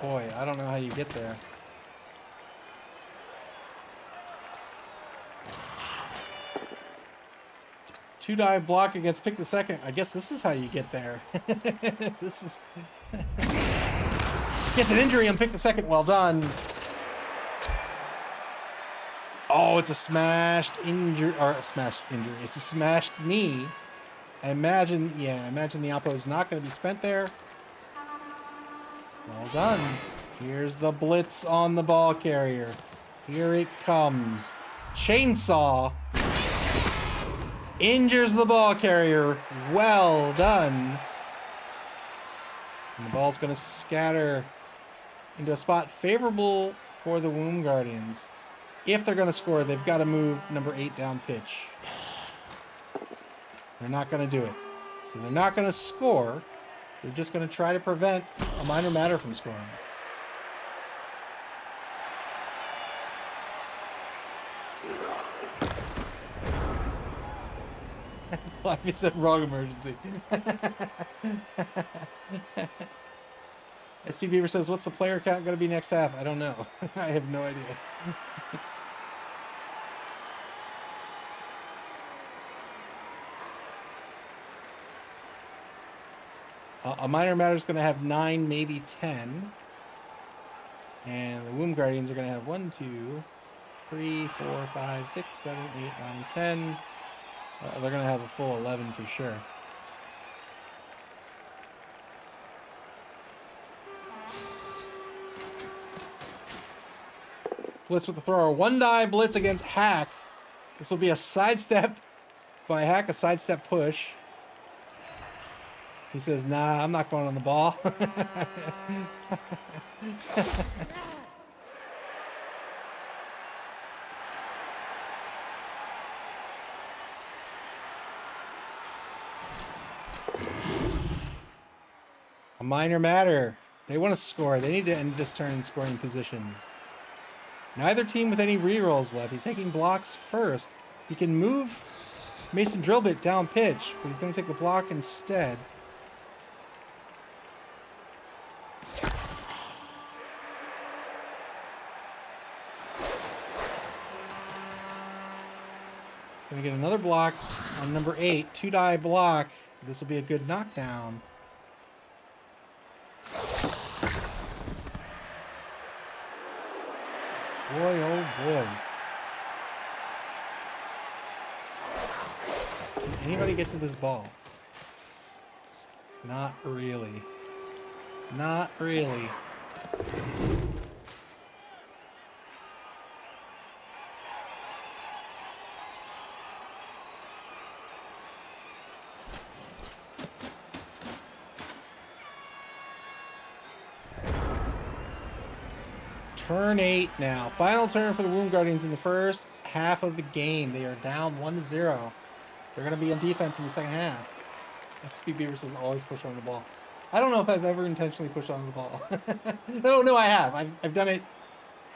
Boy, I don't know how you get there. Two-die block against Pick the Second. I guess this is how you get there. This is... Gets an injury on Pick the Second. Well done. Oh, it's a smashed injury. Or a smashed injury. It's a smashed knee. I imagine the oppo is not going to be spent there. Well done. Here's the blitz on the ball carrier. Here it comes. Chainsaw. Injures the ball carrier. Well done. And the ball's going to scatter into a spot favorable for the Womb Guardians. If they're going to score, they've got to move number 8 down pitch. They're not going to do it. So they're not going to score. They're just going to try to prevent a minor matter from scoring. Like I said, wrong emergency. SP Beaver says, what's the player count going to be next half? I don't know. I have no idea. A minor matter is going to have 9, maybe 10. And the Womb Guardians are going to have 1, 2, 3, 4, 5, 6, 7, 8, 9, 10. They're going to have a full 11 for sure. Blitz with the thrower. 1-die blitz against Hack. This will be a sidestep by Hack, a sidestep push. He says, nah, I'm not going on the ball. A minor matter. They want to score. They need to end this turn in scoring position. Neither team with any rerolls left. He's taking blocks first. He can move Mason Drillbit down pitch, but he's going to take the block instead. He's going to get another block on number 8. 2-die block. This will be a good knockdown. Boy, oh boy. Can anybody get to this ball? Not really. Not really. Turn 8 now. Final turn for the Womb Guardians in the first half of the game. They are down 1-0. They're going to be on defense in the second half. XP Beaver says always push on the ball. I don't know if I've ever intentionally pushed on the ball. No, I have. I've done it.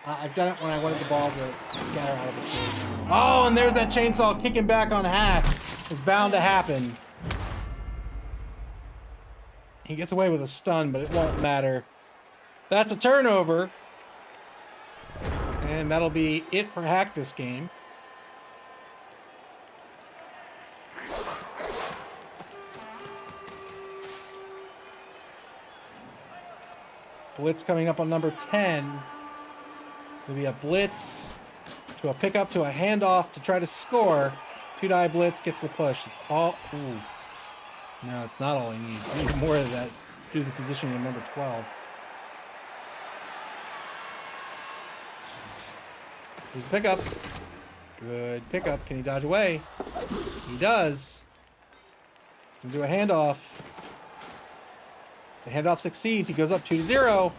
I've done it when I wanted the ball to scatter out of the field. Oh, and there's that chainsaw kicking back on Hack. It's bound to happen. He gets away with a stun, but it won't matter. That's a turnover. And that'll be it for Hack this game. Blitz coming up on number 10. It'll be a blitz to a pickup to a handoff to try to score. 2-die blitz gets the push. It's all... Ooh. No, it's not all he needs. He needs more of that due to the positioning of number 12. Here's the pickup. Good pickup. Can he dodge away? He does. He's going to do a handoff. The handoff succeeds. He goes up 2-0.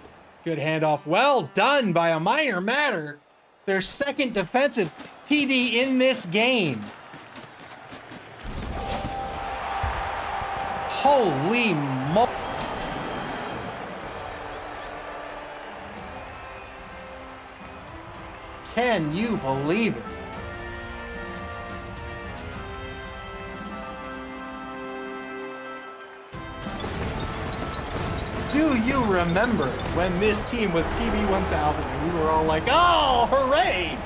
Good handoff. Well done by a minor matter. Their second defensive TD in this game. Holy moly. Can you believe it? Do you remember when this team was TV1000 and we were all like, oh, hooray!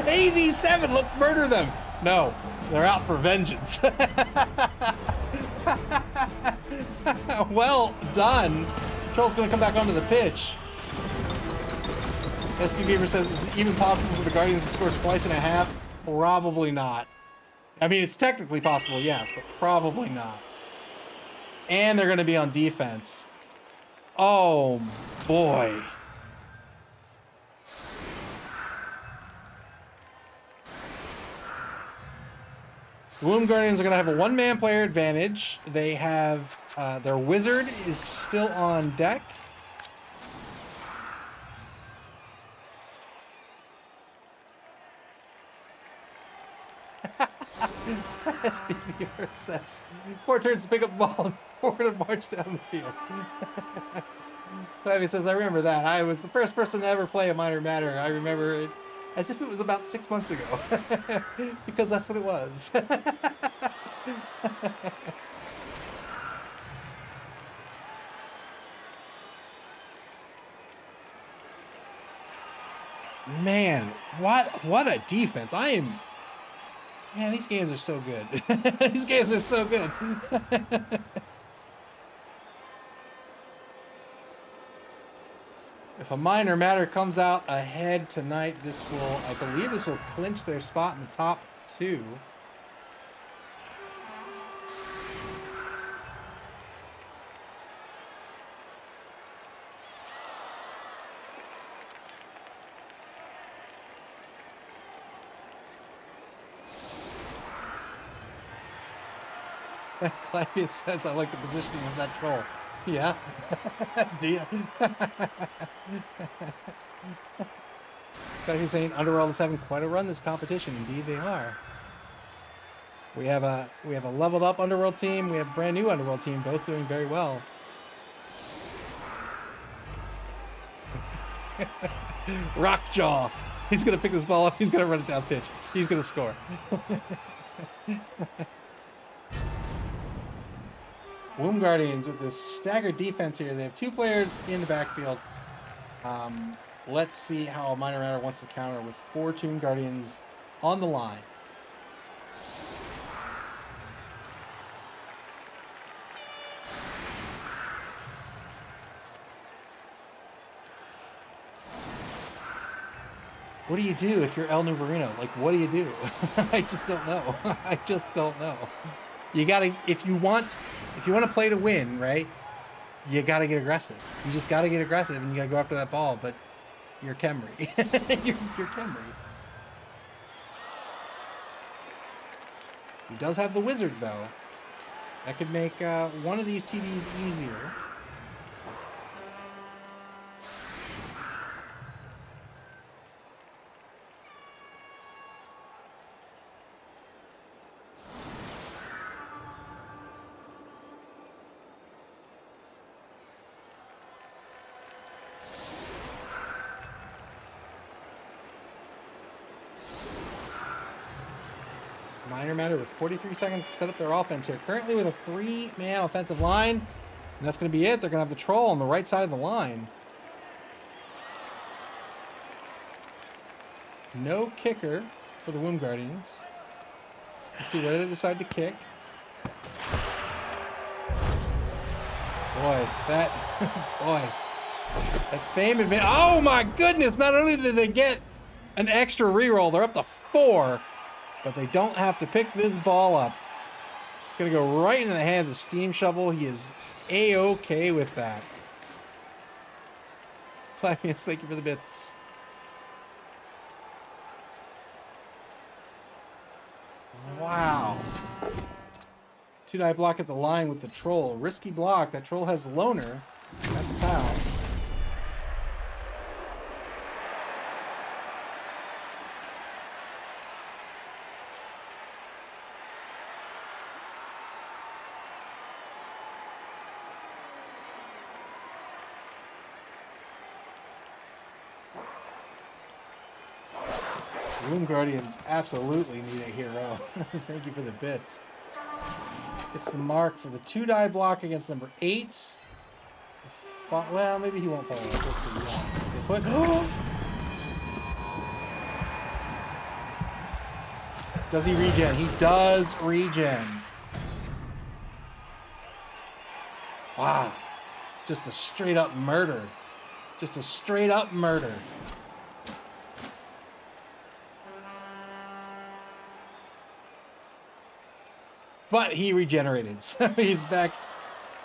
AV7, let's murder them! No, they're out for vengeance. Well done. Troll's gonna come back onto the pitch. SP Beaver says, is it even possible for the Guardians to score twice and a half? Probably not. I mean, it's technically possible, yes, but probably not. And they're going to be on defense. Oh, boy. The Womb Guardians are going to have a one-man player advantage. They have their wizard is still on deck. SBBR says 4 turns to pick up the ball and 4 to march down the field. Flavia says, I remember that. I was the first person to ever play a minor matter. I remember it as if it was about 6 months ago. Because that's what it was. Man, what a defense. Man, these games are so good. These games are so good. If a minor matter comes out ahead tonight, I believe this will clinch their spot in the top 2. Clavius says, I like the positioning of that troll. Yeah? Do you? Clavius saying, Underworld is having quite a run this competition. Indeed they are. We have a leveled up Underworld team. We have a brand new Underworld team, both doing very well. Rockjaw. He's going to pick this ball up. He's going to run it down pitch. He's going to score. Womb Guardians with this staggered defense here. They have 2 players in the backfield. Let's see how Minor Matter wants to counter with 4 Tomb Guardians on the line. What do you do if you're El Nubarino? Like, what do you do? I just don't know. I just don't know. You gotta, if you want to play to win, right? You gotta get aggressive. You just gotta get aggressive, and you gotta go after that ball. But you're Kemri. you're Kemri. He does have the wizard though. That could make one of these TVs easier. Minor Matter with 43 seconds to set up their offense here. Currently with a 3-man offensive line. And that's going to be it. They're going to have the troll on the right side of the line. No kicker for the Womb Guardians. Let's see where they decide to kick. Boy, that fame advantage. Oh my goodness! Not only did they get an extra reroll, they're up to 4. But they don't have to pick this ball up. It's going to go right into the hands of Steam Shovel. He is A-okay with that. Clavius, thank you for the bits. Wow. 2-die block at the line with the troll. Risky block. That troll has loner at the foul. Womb Guardians absolutely need a hero. Thank you for the bits. It's the mark for the 2-die block against number 8. Well, maybe he won't follow up. Let's see. Yeah, stay put. Does he regen? He does regen. Wow. Just a straight up murder. Just a straight up murder. But he regenerated, so he's back.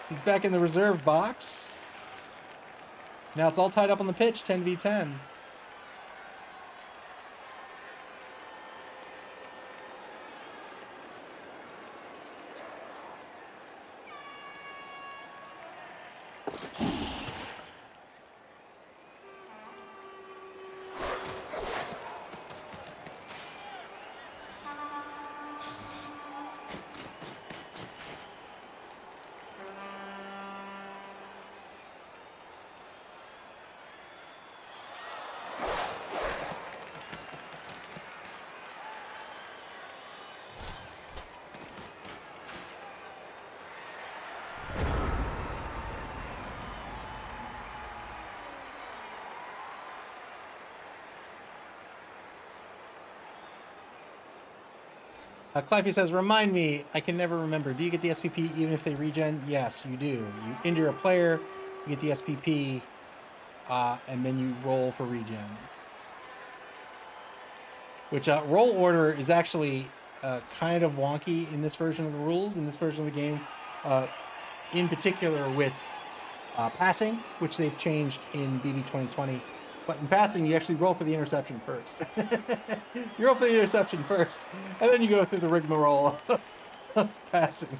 He's back in the reserve box. Now it's all tied up on the pitch, 10v10. Clivey says, remind me, I can never remember. Do you get the SPP even if they regen? Yes, you do. You injure a player, you get the SPP, and then you roll for regen. Which roll order is actually kind of wonky in this version of the rules, in this version of the game. In particular with passing, which they've changed in BB 2020. But in passing, you actually roll for the interception first. You roll for the interception first, and then you go through the rigmarole of passing.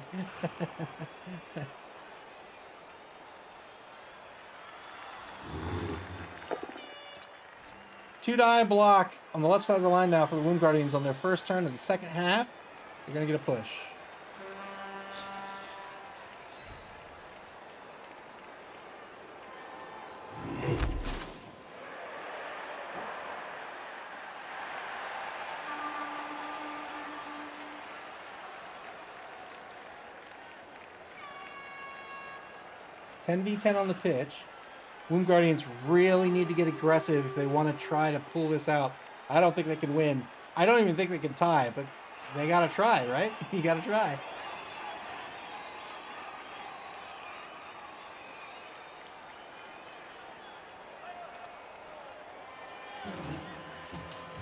Two-die block on the left side of the line now for the Womb Guardians on their first turn of the second half. They're going to get a push. Ten v 10 on the pitch. Womb Guardians really need to get aggressive if they want to try to pull this out. I don't think they can win. I don't even think they can tie, but they got to try, right? You got to try.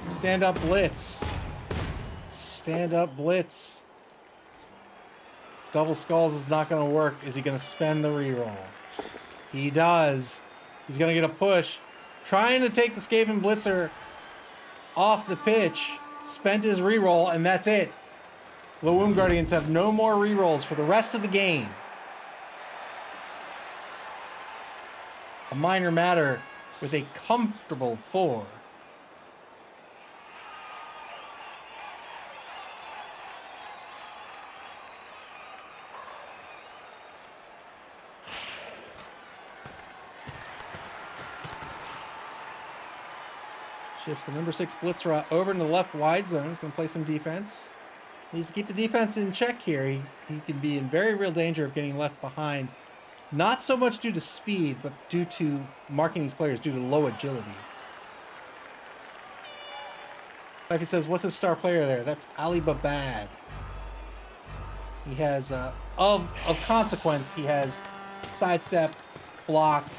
Stand up blitz. Stand up blitz. Double skulls is not going to work. Is he going to spend the reroll? He does. He's going to get a push. Trying to take the Skaven Blitzer off the pitch. Spent his reroll, and that's it. The Womb Guardians have no more rerolls for the rest of the game. A minor matter with a comfortable 4. Shifts the number 6 Blitzer over into the left wide zone. He's going to play some defense. Needs to keep the defense in check here. He can be in very real danger of getting left behind. Not so much due to speed, but due to marking these players due to low agility. If he says, what's his star player there? That's Ali Babad. He has, of consequence, he has sidestep, block,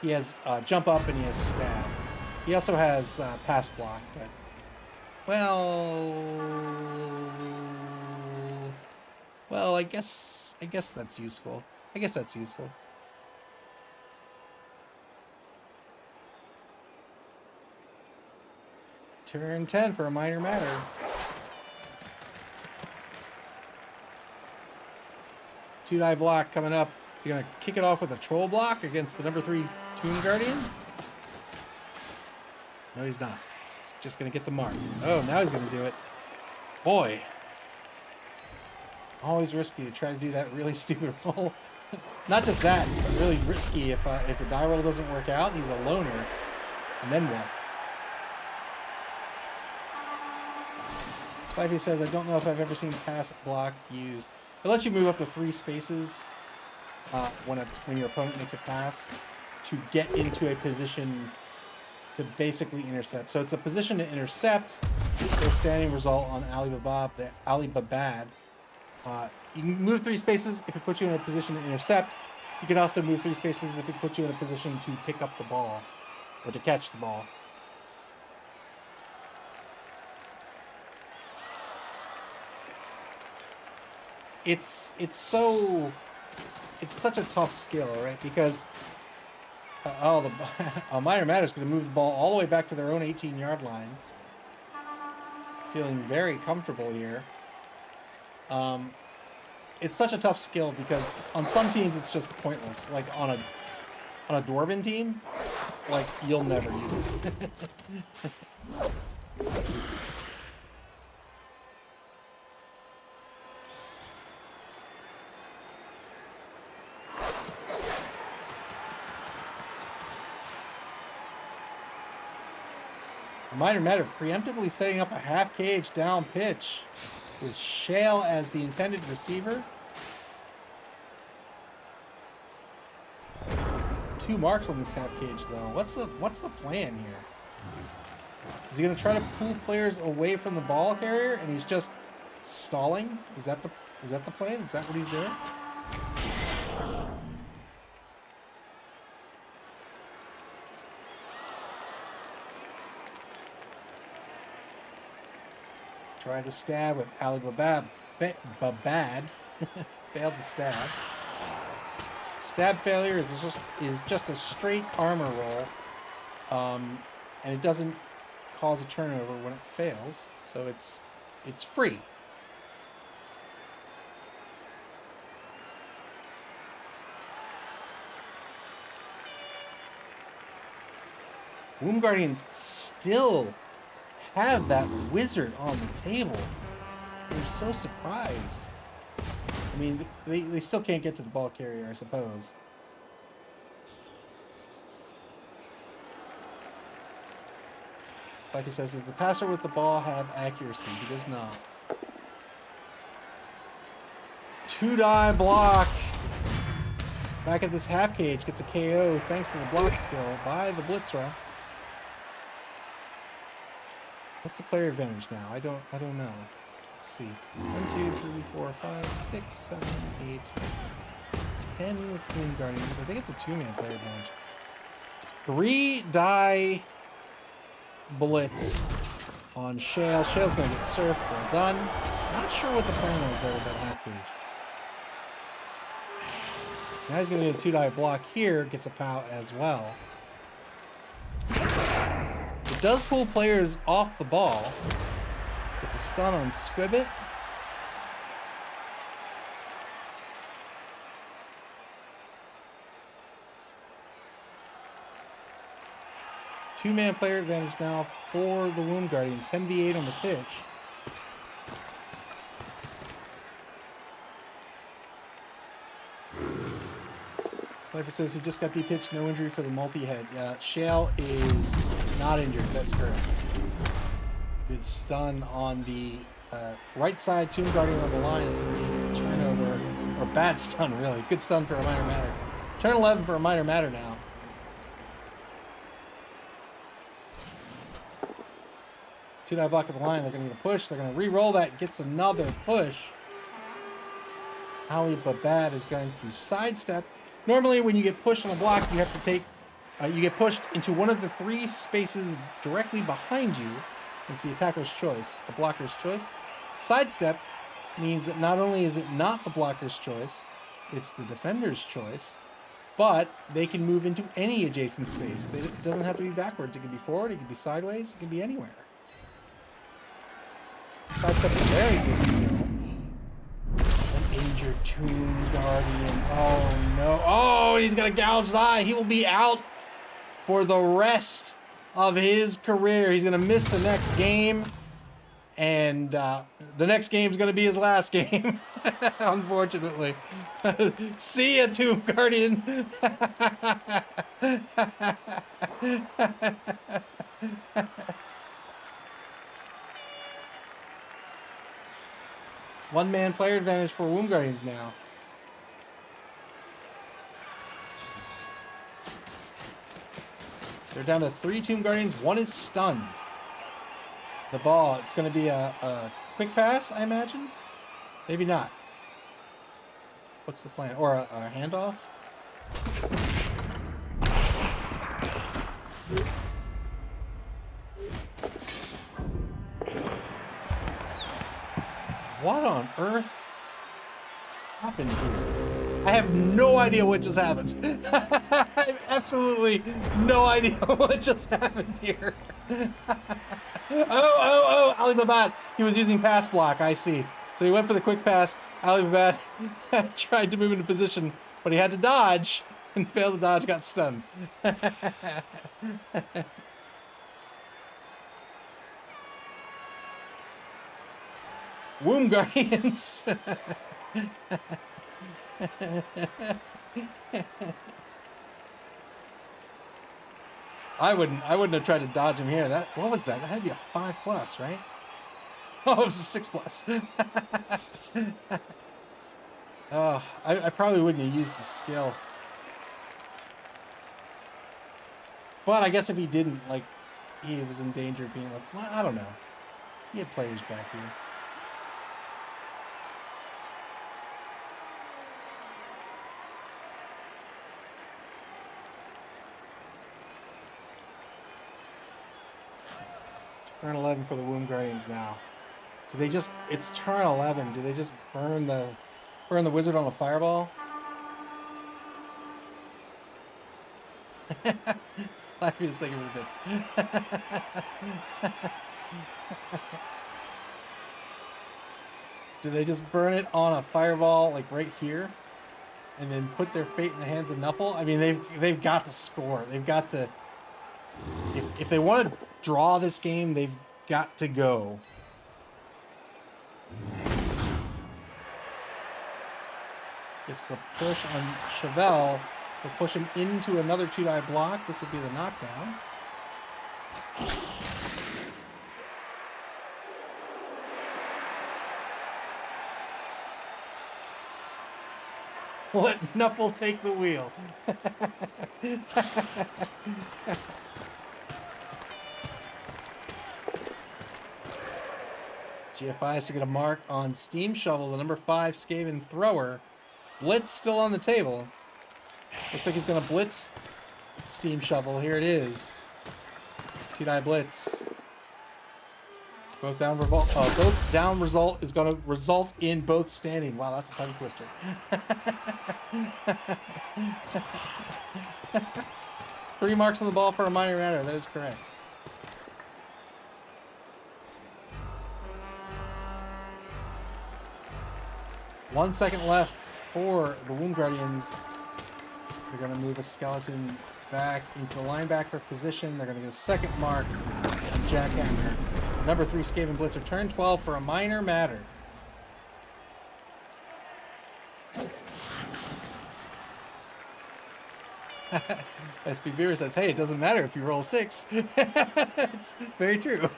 he has jump up, and he has stab. He also has pass block, but well, I guess that's useful. Turn 10 for a minor matter. Two-die block coming up. Is he gonna kick it off with a troll block against the number 3 Tomb Guardian? No, he's not. He's just going to get the mark. Oh, now he's going to do it. Boy. Always risky to try to do that really stupid roll. Not just that, but really risky if the die roll doesn't work out and he's a loner. And then what? Spivey says, I don't know if I've ever seen pass block used. It lets you move up to 3 spaces when your opponent makes a pass to get into a position to basically intercept. So it's a position to intercept. Their standing result on Ali Babad. You can move 3 spaces if it puts you in a position to intercept. You can also move 3 spaces if it puts you in a position to pick up the ball or to catch the ball. It's such a tough skill, right? Because minor matter is going to move the ball all the way back to their own 18-yard line. Feeling very comfortable here. It's such a tough skill because on some teams it's just pointless. Like on a Dwarven team, like you'll never use it. Minor matter preemptively setting up a half cage down pitch with Shale as the intended receiver. 2 marks on this half cage though. What's the plan here? Is he gonna try to pull players away from the ball carrier and he's just stalling? Is that the plan? Is that what he's doing? Tried to stab with Ali Babad. Failed the stab. Stab failure is just a straight armor roll, and it doesn't cause a turnover when it fails, so it's free. Womb Guardians still have that wizard on the table. I'm so surprised. I mean, they still can't get to the ball carrier, I suppose. Like it says, does the passer with the ball have accuracy? He does not. 2-die block. Back at this half cage, gets a KO thanks to the block skill by the Blitzer. What's the player advantage now? I don't know. Let's see. 1, 2, 3, 4, 5, 6, 7, 8, 10 with Womb Guardians. I think it's a 2-man player advantage. 3-die blitz on Shale. Shale's gonna get surfed. Well done. Not sure what the plan was there with that half cage. Now he's gonna get a 2-die block here. Gets a POW as well. It does pull players off the ball. It's a stun on Squibbit. Two-man player advantage now for the Womb Guardians. 10v8 on the pitch. Lifer says he just got D-pitched, no injury for the multi-head. Shale is not injured, that's correct. Good stun on the right side, Tomb Guardian on the line. It's going to be a turnover, or bad stun, really. Good stun for a minor matter. Turn 11 for a minor matter now. Two-die block at the line. They're going to get a push. They're going to re-roll that. Gets another push. Ali Babad is going to sidestep. Normally, when you get pushed on a block, you have to take... you get pushed into one of the 3 spaces directly behind you. It's the attacker's choice, the blocker's choice. Sidestep means that not only is it not the blocker's choice, it's the defender's choice, but they can move into any adjacent space. It doesn't have to be backwards. It can be forward, it can be sideways, it can be anywhere. Sidestep's a very good skill. An injured Tomb Guardian. Oh no. Oh, he's got a gouged eye. He will be out for the rest of his career. He's going to miss the next game. And the next game is going to be his last game. Unfortunately. See ya, Tomb Guardian. One-man player advantage for Womb Guardians now. They're down to 3 Tomb Guardians. 1 is stunned. The ball, it's going to be a quick pass, I imagine? Maybe not. What's the plan? Or a handoff? What on earth happened here? I have no idea what just happened. I have absolutely no idea what just happened here. Oh, Ali Babad. He was using pass block, I see. So he went for the quick pass. Ali Babad tried to move into position, but he had to dodge and failed to dodge, got stunned. Womb Guardians. I wouldn't have tried to dodge him here. What was that? That had to be a 5+, right? Oh, it was a 6+. Oh, I probably wouldn't have used the skill. But I guess if he didn't, like, he was in danger of being like, well, I don't know. He had players back here. Turn 11 for the Womb Guardians now. Do they just... It's turn 11. Do they just burn the wizard on a fireball? Life is thinking of bits. Do they just burn it on a fireball, like right here? And then put their fate in the hands of Nuffle? I mean, they've got to score. They've got to... If they want to draw this game, they've got to go. It's the push on Chevelle. We'll push him into another 2-die block. This would be the knockdown. Let Knuffle take the wheel. GFI has to get a mark on Steam Shovel, the number 5 Skaven thrower. Blitz still on the table. Looks like he's going to blitz Steam Shovel. Here it is. 2-die blitz. Both down result is going to result in both standing. Wow, that's a tongue twister. 3 marks on the ball for a minor matter. That is correct. One second left for the Womb Guardians. They're going to move a skeleton back into the linebacker position. They're going to get a second mark on Jackhammer. Number 3 Skaven Blitzer, turn 12 for a minor matter. SB Beaver says, hey, it doesn't matter if you roll 6. It's very true.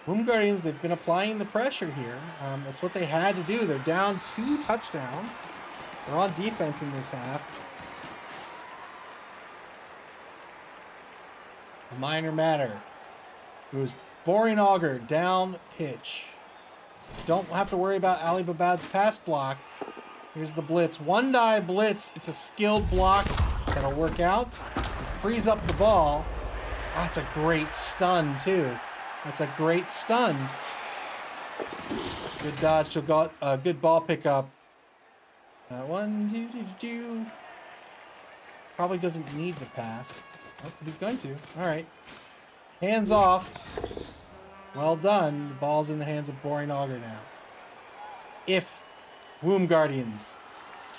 Womb Guardians, they've been applying the pressure here. That's what they had to do. They're down 2 touchdowns. They're on defense in this half. A minor matter. It was Boring Augur, down pitch. Don't have to worry about Ali Babad's pass block. Here's the blitz. 1-die blitz. It's a skilled block. That'll work out. It frees up the ball. That's a great stun, too. That's a great stun. Good dodge. She'll got a good ball pickup. 1, 2, 2, 2. Probably doesn't need the pass. Oh, he's going to. All right. Hands off. Well done. The ball's in the hands of Boring Augur now. If Womb Guardians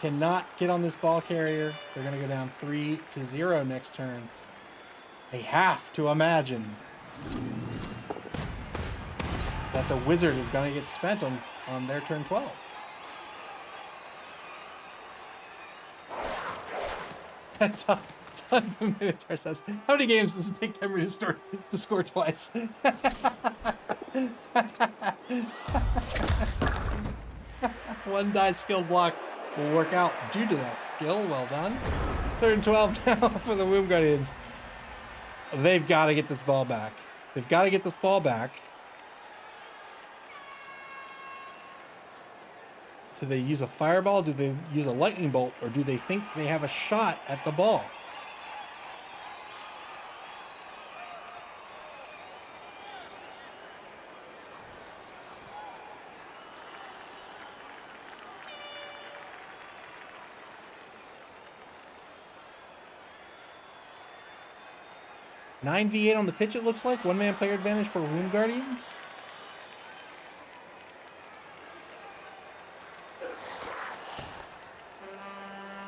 cannot get on this ball carrier, they're going to go down 3-0 next turn. They have to imagine that the wizard is going to get spent on their turn 12. Ton of Minotaur says, how many games does it take Emery to score twice? 1-die skill block will work out due to that skill. Well done. Turn 12 now for the Womb Guardians. They've got to get this ball back. They've got to get this ball back. Do they use a fireball? Do they use a lightning bolt? Or do they think they have a shot at the ball? Nine v8 on the pitch, it looks like. 1-man player advantage for Womb Guardians.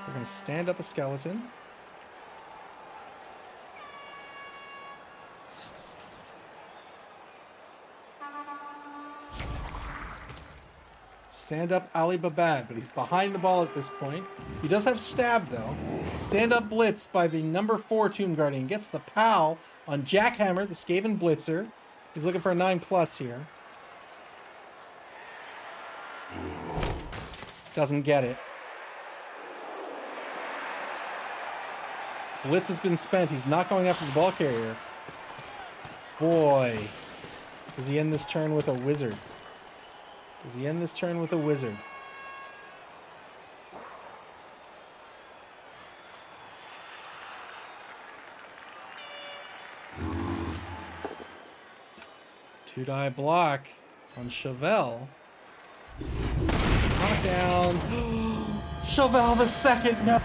We're going to stand up a skeleton. Stand up Ali Babad, but he's behind the ball at this point. He does have stab, though. Stand up blitz by the number 4 Tomb Guardian. Gets the POW on Jackhammer, the Skaven Blitzer. He's looking for a 9+ here. Doesn't get it. Blitz has been spent. He's not going after the ball carrier. Boy, does he end this turn with a wizard? Does he end this turn with a wizard? Two-die block on Chevelle. Knockdown. Chevelle the second. No.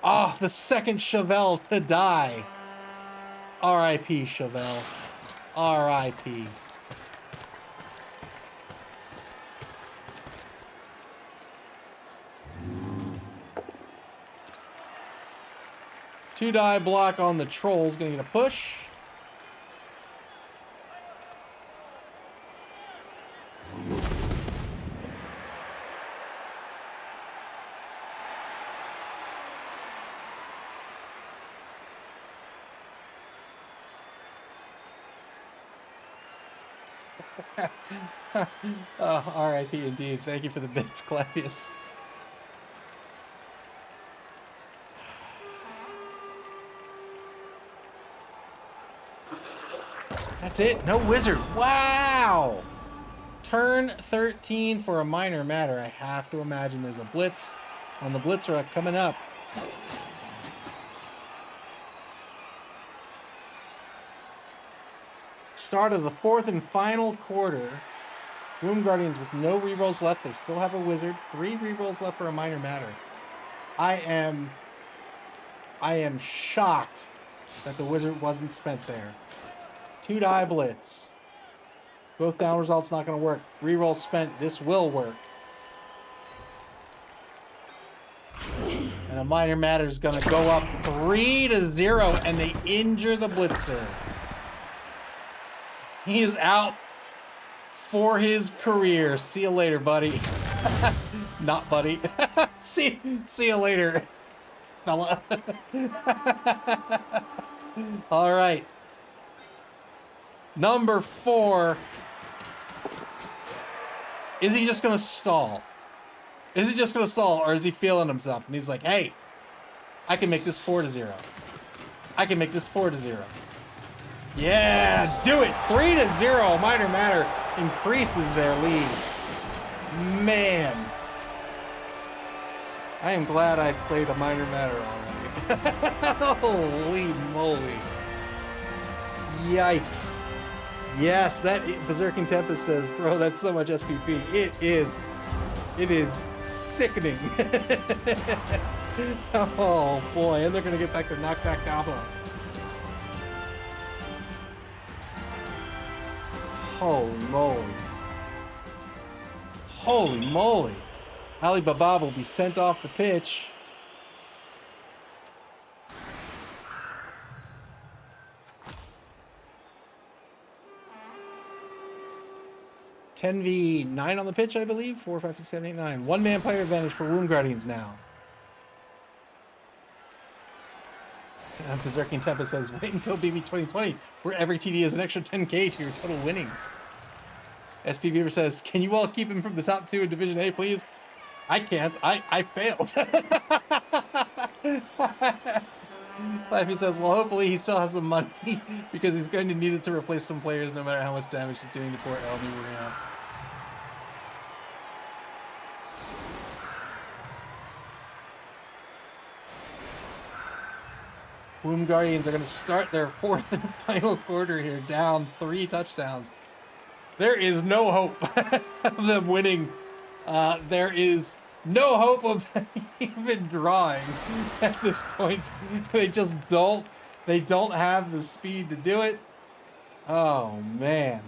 Oh, the second Chevelle to die. R.I.P. Chevelle. R.I.P. Two die block on the trolls. Gonna get a push. Oh, R.I.P. indeed. Thank you for the bits, Clavius. That's it. No wizard. Wow. Turn 13 for a minor matter. I have to imagine there's a blitz on the blitzer coming up. Start of the fourth and final quarter. Womb Guardians with no rerolls left. They still have a wizard. 3 rerolls left for a minor matter. I am shocked that the wizard wasn't spent there. 2 die blitz. Both down results not going to work. Reroll spent. This will work. And a minor matter is going to go up 3-0, and they injure the blitzer. He is out for his career. See you later, buddy. Not buddy. See you later, fella. All right. Number 4. Is he just going to stall? Is he just going to stall, or is he feeling himself? And he's like, hey, I can make this 4-0. I can make this 4-0. Yeah, do it. 3-0. Minor matter increases their lead. Man. I am glad I've played a minor matter already. Holy moly. Yikes. Yes, that Berserking Tempest says, bro, that's so much SPP. It is sickening. Oh boy, and they're gonna get back their knockback combo. Holy moly. Holy moly. Alibaba will be sent off the pitch. (10v9) on the pitch, I believe. 4, 5, 6, 7, 8, 9. 1-man player advantage for Womb Guardians now. Berserking Tempest says, wait until BB 2020, where every TD is an extra 10k to your total winnings. SP Beaver says, can you all keep him from the top 2 in Division A, please? I can't. I failed. Flappy says, well, hopefully he still has some money because he's going to need it to replace some players no matter how much damage he's doing to poor El Arena. Womb Guardians are going to start their 4th and final quarter here, down 3 touchdowns. There is no hope of them winning. There is no hope of them even drawing at this point. They just don't. They don't have the speed to do it. Oh, man.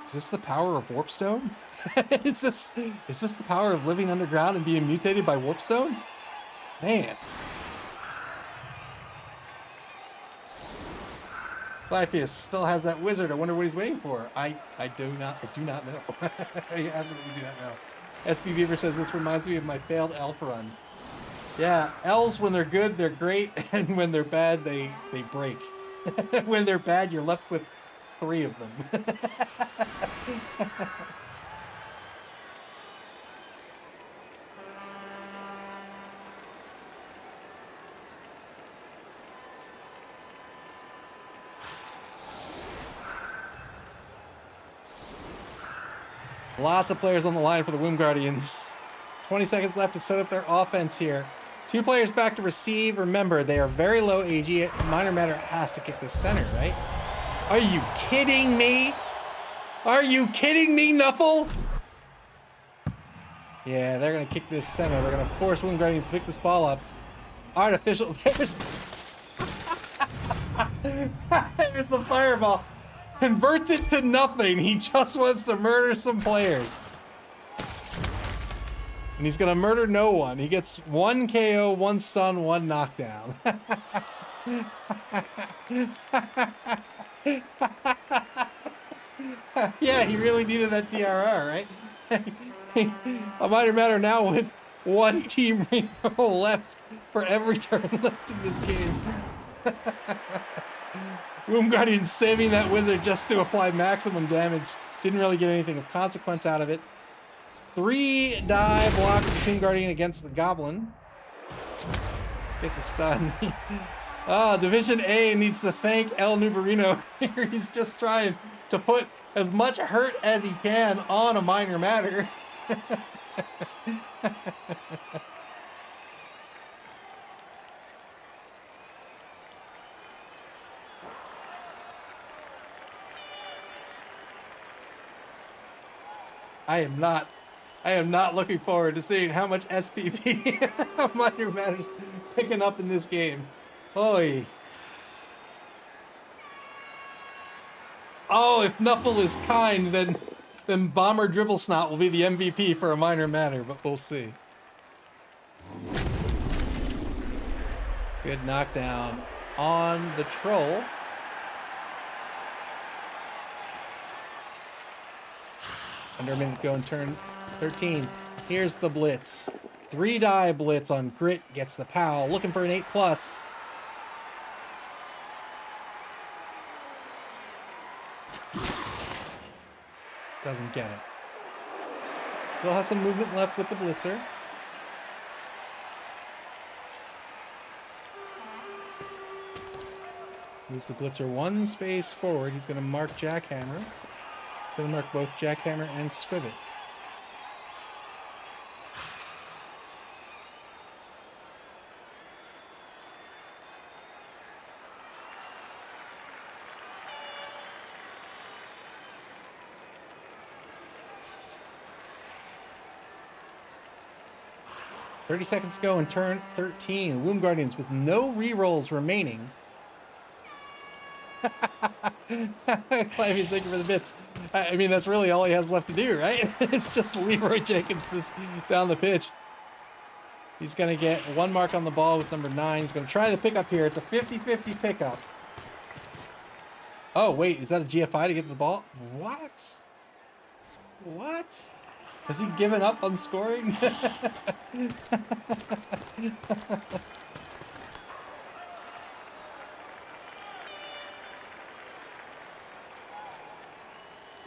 Is this the power of Warpstone? Is this the power of living underground and being mutated by Warpstone? Man. Glypheus still has that wizard. I wonder what he's waiting for. I do not know. I absolutely do not know. SB Beaver says this reminds me of my failed elf run. Yeah, elves, when they're good, they're great, and when they're bad, they break. When they're bad, you're left with 3 of them. Lots of players on the line for the Womb Guardians. 20 seconds left to set up their offense here. 2 players back to receive. Remember, they are very low AG. Minor matter has to kick the center, right? Are you kidding me? Are you kidding me, Nuffle? Yeah, they're gonna kick this center. They're gonna force Womb Guardians to pick this ball up. Artificial. There's there's the fireball. Converts it to nothing. He just wants to murder some players. And he's gonna murder no one. He gets 1 KO, 1 stun, 1 knockdown. Yeah, he really needed that TRR, right? A minor matter now with 1 team reroll left for every turn left in this game. Womb Guardian saving that wizard just to apply maximum damage. Didn't really get anything of consequence out of it. 3 die blocks the Tomb Guardian against the Goblin. Gets a stun. Division A needs to thank El Nubarino. He's just trying to put as much hurt as he can on a minor matter. I am not looking forward to seeing how much SPP minor matters picking up in this game. Oy. Oh, if Nuffle is kind, then Bomber Dribblesnot will be the MVP for a minor matter, but we'll see. Good knockdown on the troll. Under a minute to go in turn 13. Here's the blitz. 3 die blitz on Grit, gets the POW, looking for an 8+. Doesn't get it. Still has some movement left with the blitzer. Moves the blitzer 1 space forward. He's going to mark Jackhammer. He's going to mark both Jackhammer and Squibbit. .30 seconds to go in turn 13. Womb Guardians with no rerolls remaining. Clivey's thank you for the bits. I mean, that's really all he has left to do, right? It's just Leroy Jenkins this down the pitch. He's going to get 1 mark on the ball with number 9. He's going to try the pickup here. It's a 50-50 pickup. Oh, wait. Is that a GFI to get the ball? What? What? Has he given up on scoring?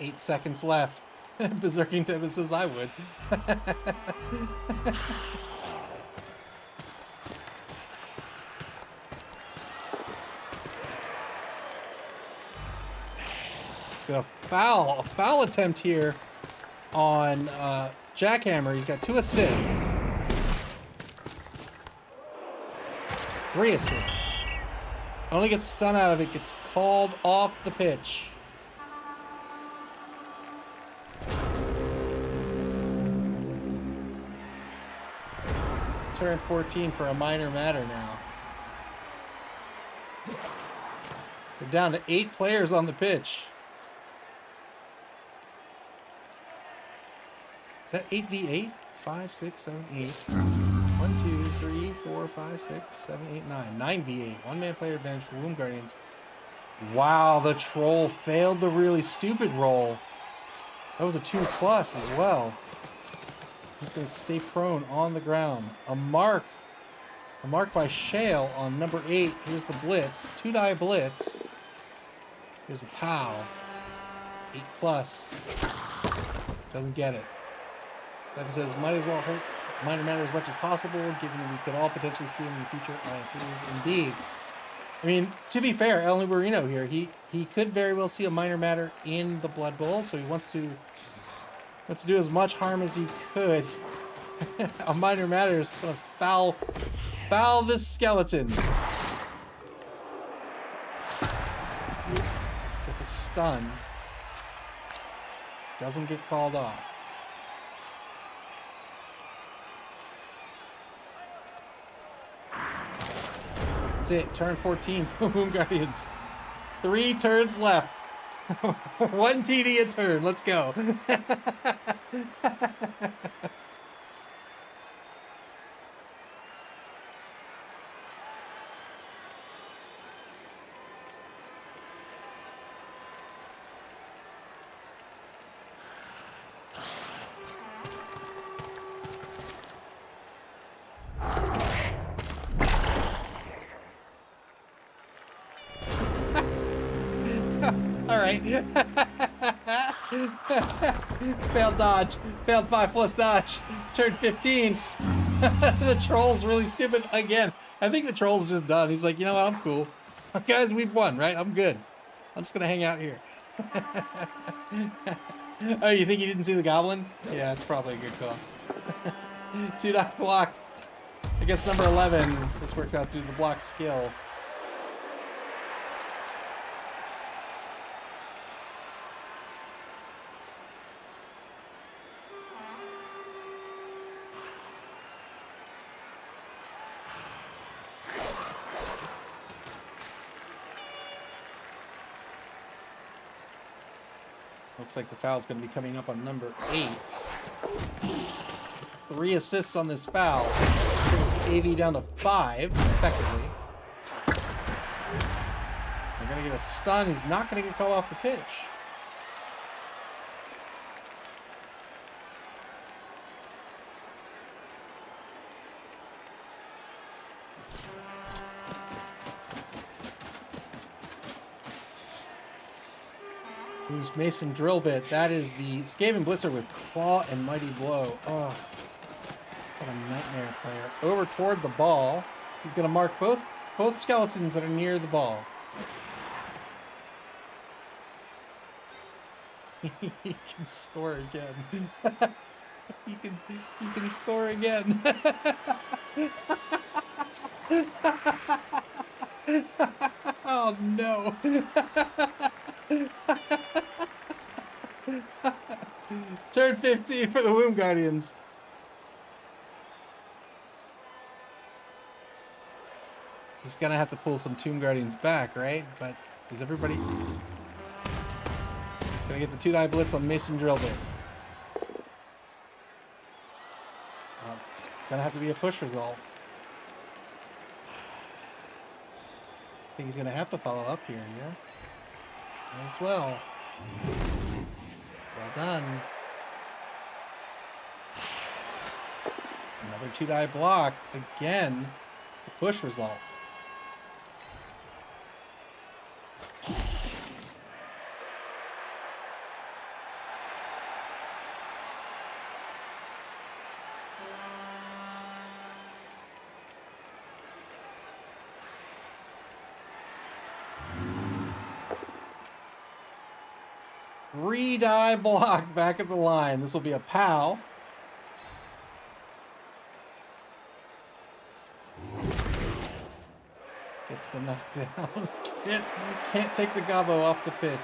8 seconds left. Berserking Tibbet says I would. Got a foul attempt here on Jackhammer. He's got 2 assists. 3 assists. Only gets a stun out of it. Gets called off the pitch. Turn 14 for a minor matter now. We're down to 8 players on the pitch. Is that 8v8? 5, 6, 7, 8. 1, 2, 3, 4, 5, 6, 7, 8, 9. 9v8. 1-man player advantage for Womb Guardians. Wow, the troll failed the really stupid roll. That was a 2+ as well. He's going to stay prone on the ground. A mark by Shale on number 8. Here's the blitz. 2-die blitz. Here's the POW. 8+. Doesn't get it. Like says, might as well hurt minor matter as much as possible, given we could all potentially see him in the future. Indeed. I mean, to be fair, El Nubarino here, he could very well see a minor matter in the Blood Bowl, so he wants to do as much harm as he could. A minor matter is going to foul this skeleton. Gets a stun. Doesn't get called off. That's it. Turn 14 for Moon Guardians. 3 turns left. 1 TD a turn. Let's go. All right. Failed dodge. Failed 5+ dodge. Turn 15. The troll's really stupid again. I think the troll's just done. He's like, you know what? I'm cool. Guys, we've won, right? I'm good. I'm just going to hang out here. Oh, you think you didn't see the goblin? Yeah, it's probably a good call. 2-die block. I guess number 11. This works out through the block skill. Looks like the foul's going to be coming up on number 8. 3 assists on this foul. Brings AV down to 5, effectively. They're going to get a stun. He's not going to get called off the pitch. Who's Mason Drill Bit? That is the Skaven Blitzer with Claw and Mighty Blow. Oh, what a nightmare player. Over toward the ball. He's going to mark both skeletons that are near the ball. He can score again. You can score again. Oh no. Turn 15 for the Womb Guardians. He's gonna have to pull some Tomb Guardians back, right? But is everybody gonna get the 2-die blitz on Mason Drill Bit? It's gonna have to be a push result. I think he's gonna have to follow up here, yeah? As well. Well done. Another 2-die block. Again, a push result. Three-die block back at the line. This will be a POW. Gets the knockdown. Can't take the gobbo off the pitch.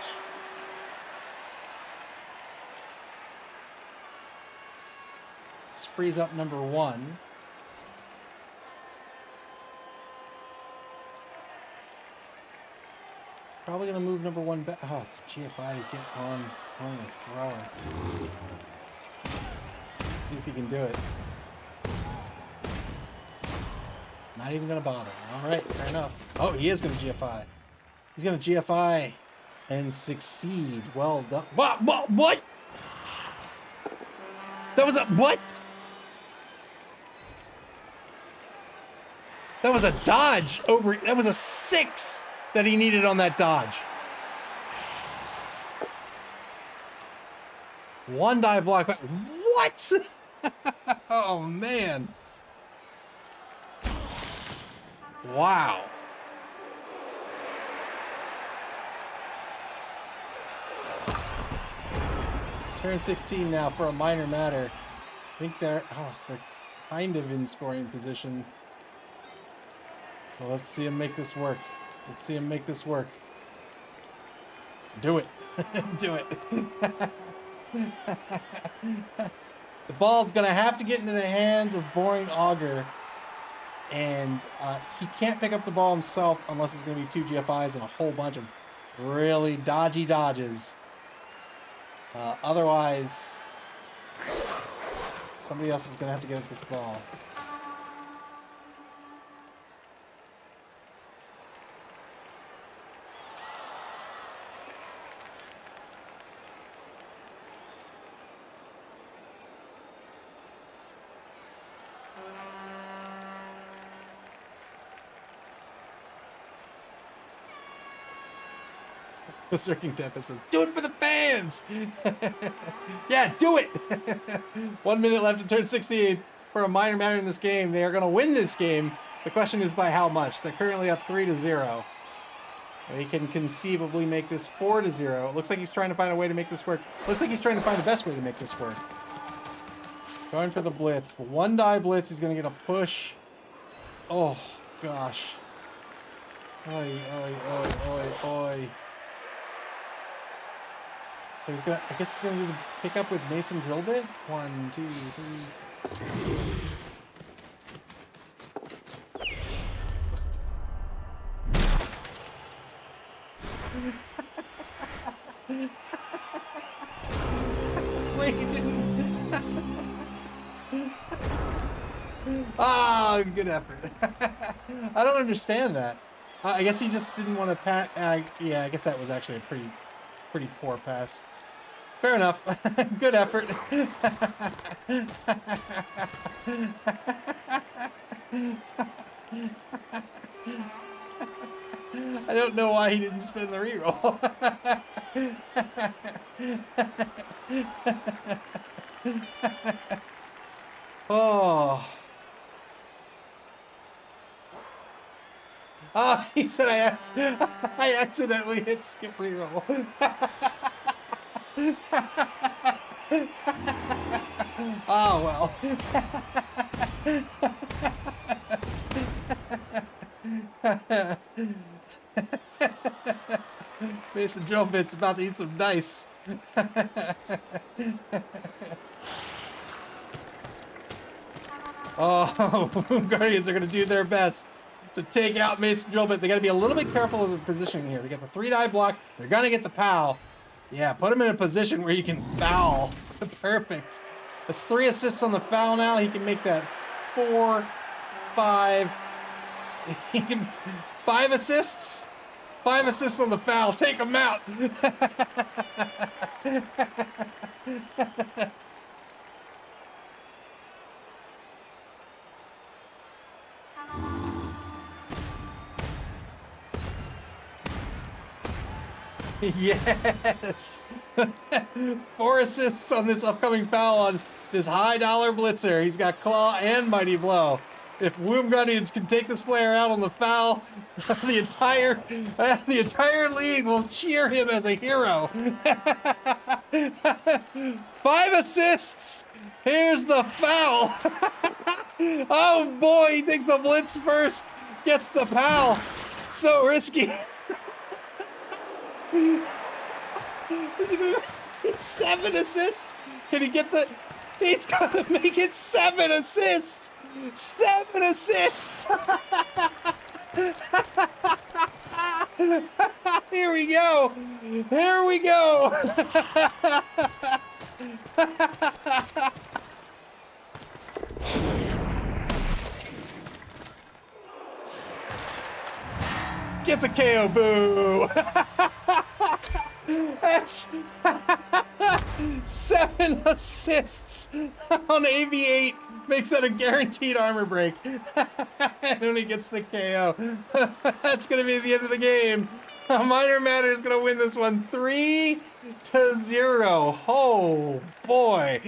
This frees up number 1. Probably gonna move number 1 back. Oh, it's GFI to get on the thrower. Let's see if he can do it. Not even gonna bother. All right, fair enough. Oh, he is gonna GFI. He's gonna GFI and succeed. Well done. What? That was a what? That was a dodge over. That was a 6 that he needed on that dodge. 1-die block back. What? Oh man. Wow. Turn 16 now for a minor matter. I think they're kind of in scoring position. So let's see him make this work. Let's see him make this work. Do it. Do it. The ball's gonna have to get into the hands of Boring Augur, and he can't pick up the ball himself unless it's gonna be 2 GFIs and a whole bunch of really dodgy dodges. Otherwise, somebody else is gonna have to get at this ball. The Circling Tempest says, do it for the fans! Yeah, do it! 1 minute left in turn 16 for a minor matter in this game. They are going to win this game. The question is by how much. They're currently up 3-0. They can conceivably make this 4-0. It looks like he's trying to find a way to make this work. Looks like he's trying to find the best way to make this work. Going for the blitz. The 1-die blitz. He's going to get a push. Oh, gosh. Oi, oi, oi, oi, oi. So he's gonna, I guess he's gonna do the pickup with Mason drill bit. 1, 2, 3. Wait, he didn't. Ah, good effort. I don't understand that. I guess he just didn't want to pat. Yeah, I guess that was actually a pretty poor pass. Fair enough. Good effort. I don't know why he didn't spin the reroll. Oh. Oh, he said I accidentally hit skip reroll. Oh, well. Mason drill bit's about to eat some dice. Oh, Guardians are going to do their best to take out Mason drill bit. They got to be a little bit careful of the positioning here. They got the 3-die block. They're going to get the POW. Yeah, put him in a position where you can foul. Perfect. That's 3 assists on the foul now. He can make that 4, 5. He can 5 assists. 5 assists on the foul. Take him out. Yes! 4 assists on this upcoming foul on this high-dollar blitzer. He's got Claw and Mighty Blow. If Womb Guardians can take this player out on the foul, the entire league will cheer him as a hero. 5 assists! Here's the foul! Oh boy, he takes the blitz first, gets the POW. So risky. Is he gonna get 7 assists? Can he get the... He's gonna make it 7 assists! 7 assists! Here we go! Here we go! Gets a KO, boo! That's 7 assists on AV8. Makes that a guaranteed armor break. And only gets the KO. That's going to be the end of the game. Minor Matter is going to win this one 3-0. Oh, boy.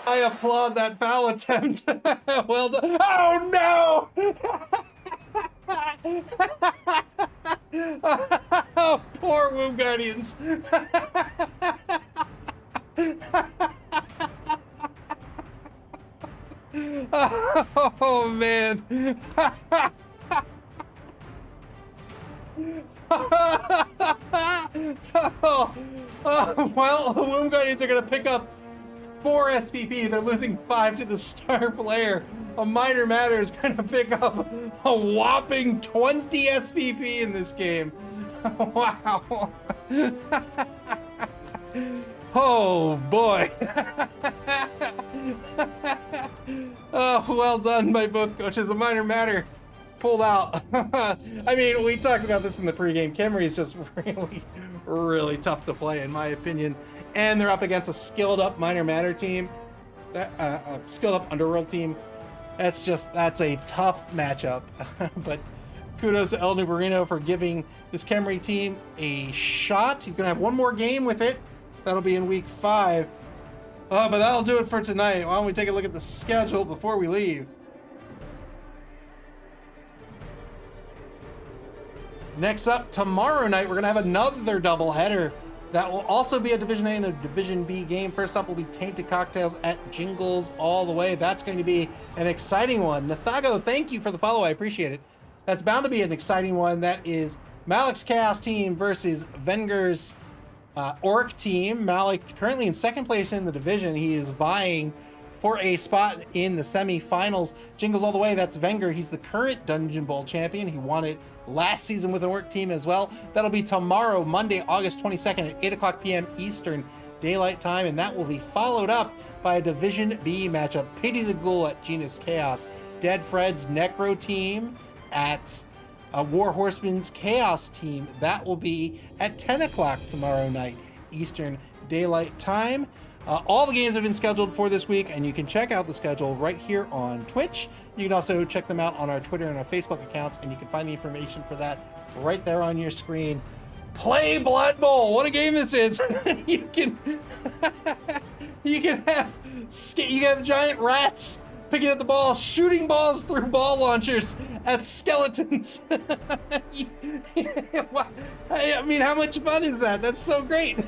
I applaud that foul attempt. Well done. Oh, no! Oh, poor Womb Guardians. Oh, man. Well, the Womb Guardians are going to pick up 4 SPP. They're losing 5 to the star player. A Minor Matter is going to pick up a whopping 20 SPP in this game. Wow. Oh, boy. Oh, well done by both coaches. A Minor Matter pulled out. I mean, we talked about this in the pregame. Khemri is just really, really tough to play, in my opinion. And they're up against a skilled-up Minor Matter team, a skilled-up Underworld team. That's a tough matchup. But kudos to El Nubarino for giving this Khemri team a shot. He's going to have one more game with it. That'll be in week 5. But that'll do it for tonight. Why don't we take a look at the schedule before we leave? Next up, tomorrow night, we're going to have another doubleheader. That will also be a Division A and a Division B game. First up will be Tainted Cocktails at Jingles all the way. That's going to be an exciting one. Nathago, thank you for the follow. I appreciate it. That's bound to be an exciting one. That is Malik's Chaos team versus Venger's Orc team. Malik currently in second place in the division. He is vying for a spot in the semifinals. Jingles all the way. That's Wenger. He's the current Dungeon Bowl champion. He won it last season with an Orc team as well. That'll be tomorrow, Monday, August 22nd at 8 o'clock p.m. Eastern Daylight Time, and that will be followed up by a Division B matchup. Pity the Ghoul at Genus Chaos. Dead Fred's Necro team at War Horseman's Chaos team. That will be at 10 o'clock tomorrow night, Eastern Daylight Time. All the games have been scheduled for this week, and you can check out the schedule right here on Twitch. You can also check them out on our Twitter and our Facebook accounts, and you can find the information for that right there on your screen. Play Blood Bowl! What a game this is! you can have giant rats picking up the ball, shooting balls through ball launchers at skeletons. I mean, how much fun is that? That's so great.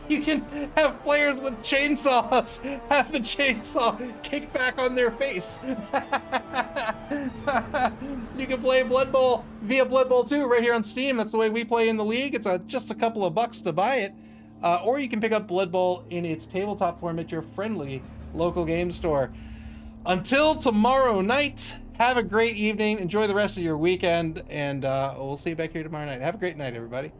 You can have players with chainsaws have the chainsaw kick back on their face. You can play Blood Bowl via Blood Bowl 2 right here on Steam. That's the way we play in the league. It's just a couple of bucks to buy it. Or you can pick up Blood Bowl in its tabletop form at your friendly local game store. Until tomorrow night, have a great evening. Enjoy the rest of your weekend, and we'll see you back here tomorrow night. Have a great night, everybody.